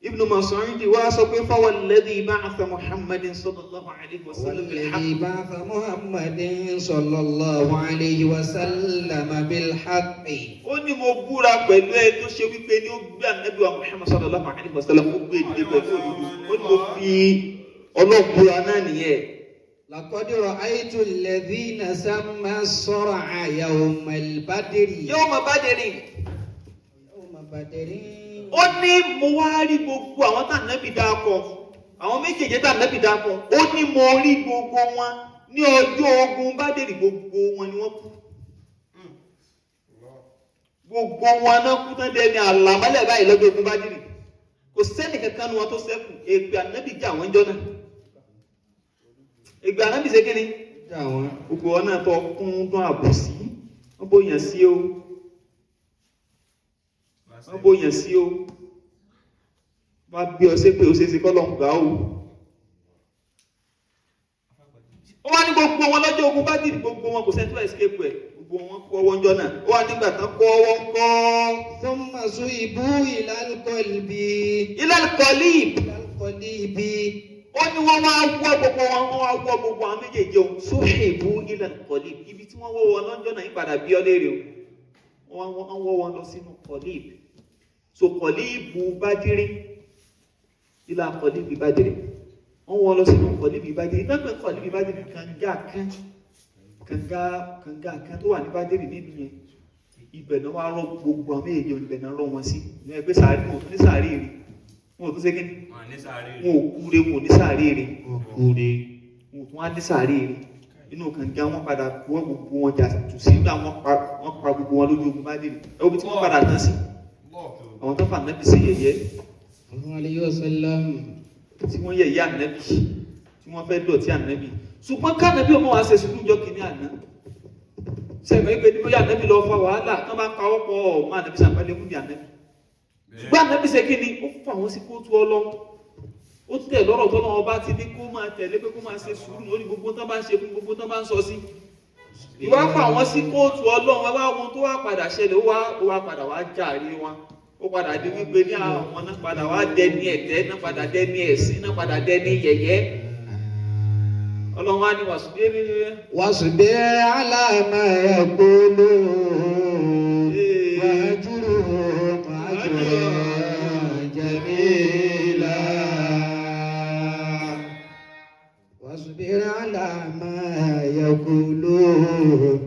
Ibn Mas'ud wá sọ pé fawalladhi ba'atha Muhammadin sallallahu alayhi wa sallam والذي بعث محمد صلى الله عليه وسلم بالحق. Ó ní mo búra pẹ̀lú ẹ tó ṣe wípé ní ó gbé ànábì wa Muhammad sallallahu alayhi wa sallam ó gbé ìdílé pẹ̀lú òdodo ó ní mo fi ọlọ́búra náà nìyẹn. لقد رأيت الذين سمى الصرع يوم البدر. Yawm Badr. يوم بدر. Ó ní mo wá rí gbogbo àwọn tá ànábì dákọ̀ àwọn méjèèjì tá ànábì dákọ̀ ó ní mo rí gbogbo wọn ní ọjọ́ ogun Bádìrì gbogbo wọn ni wọ́n kú gbogbo wọn náà kú tán dẹni àlàmọ́lẹ̀ báyìí lọ́jọ́ ogun Bádìrì kò sẹ́nì kankan nu wọn tó ṣẹ́kù ègbè ànábì jà wọ́n jọ náà ègbè ànábì ṣe kíni gbogbo wọn náà tó kún dún àbòsí wọ́n bóyàn sí o wọ́n bóyàn sí o wá gbé ọ sí pé ó ṣe é ṣe kọ́ lọ́n gbà ó. Ó wá ní gbogbo wọn lọ́jọ́ ogun Bádìrì gbogbo wọn kò sẹ́ni tó escape ẹ̀ gbogbo wọn kọ́ ọwọ́ ńjọ́ náà ó wá nígbà tán kọ́ ọwọ́ ń kọ́. ثم صيبوا إلى القلب. Ila al-qalib. إلى القلب. Ó ní wọ́n wá wọ́ gbogbo wọn wọ́n wá wọ́ gbogbo àwọn méjèèjì o suhibu ila al-qalib ibi tí wọ́n wọ́ wọn lọ́jọ́ náà ìpadà bí ọ léèrè o wọ́n wọ́ wọn lọ sínú qalib so qalibu Bádìrì ila qalibi Bádìrì wọ́n wọ́n lọ sínú qalibi Bádìrì náà qalibi Bádìrì kànga kan tó wà ní Bádìrì nínú yẹn ibẹ̀ náà wá rọ gbogbo àwọn èèyàn ibẹ̀ náà rọ wọn sí ní ẹgbẹ́ sàárè wọn ní sàárè rẹ̀ wọn ò tún ṣe kí ni wọn ò kúre wọn ò ní sàárè rẹ̀ wọn ò tún wá ní sàárè rẹ̀ inú kànga wọn padà wọ́n gbogbo wọn jà tù sí nígbà wọn pa gbogbo wọn lójú ogun bá dé ní ẹwọ́n tí wọ́n padà tán sí àwọn tó fà nẹ́bí sí yẹ̀yẹ́ tí wọ́n yẹ̀yẹ́ ànẹ́bí tí wọ́n fẹ́ dọ̀tí ànẹ́bí ṣùgbọ́n kánẹ́bí ọmọ wa ṣe sùúrù jọ kìíní àná sẹ́gbẹ́ ìgbé ní bóyá ànẹ́bí lọ fa wàhálà tán bá kawọ́ pọ̀ ọmọ ànẹ́bí sàpẹ́lẹ́ fún bí ànẹ́bí ṣùgbọ́n ànẹ́bí ṣe kí ni ó fà wọ́n sí kóòtù ọlọ́run ó tẹ̀ lọ́rọ̀ tọ́lọ́ ọba ti ní kó máa tẹ̀lé pé kó máa ṣe sùúrù lórí gbogbo tán bá ń ṣe fún gbogbo tán bá ń sọ sí ìwà fà wọ́n sí kóòtù ọlọ́run wá wọn tó wá padà ṣẹlẹ̀ ó wá padà wá jàre wọn ó padà di wípé ní àwọn náà padà wá dẹni ẹ̀tẹ́ náà padà dẹni ẹ̀sín náà padà dẹni yẹ̀yẹ́ ọlọ́run á ní wasbir ala ma yaqulun wahjurhum hajran jamila wasbir ala ma yaqulun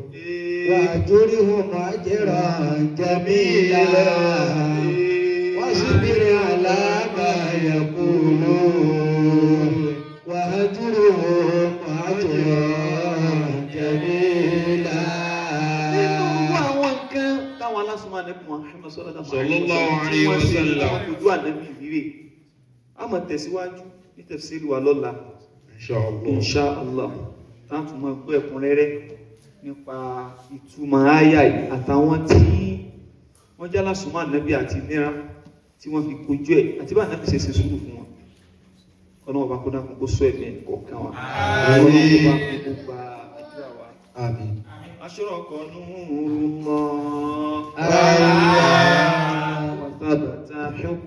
wahjurhum hajran jamila wasbir ala ma yaqulun wahjurhum hajran jamila. Nínú àwọn nǹkan táwọn alásùnmọ́ ànẹ́bí Muhammad sallallahu alaihi wasallam ojú ànẹ́bí ìrírí a máa tẹ̀síwájú ní tafsiri wa lọ́la insha Allah táàtù máa gbọ́ ẹ̀kúnrẹ́rẹ́ nípa ìtumọ̀ àyà àtàwọn tí wọ́n jẹ́ alásùnmọ́ ànẹ́bí àti ìnira tí wọ́n fi kojú ẹ̀ àti bá ànẹ́bí ṣe sùúrù fún wọn ọlọ́run ọba kó dákun kó sọ ẹ̀mí ẹnì kọ̀ọ̀kan wa ọlọ́run ọba kó gba àdúrà wa. Àmín. أشرق نور الله وثبت حكمه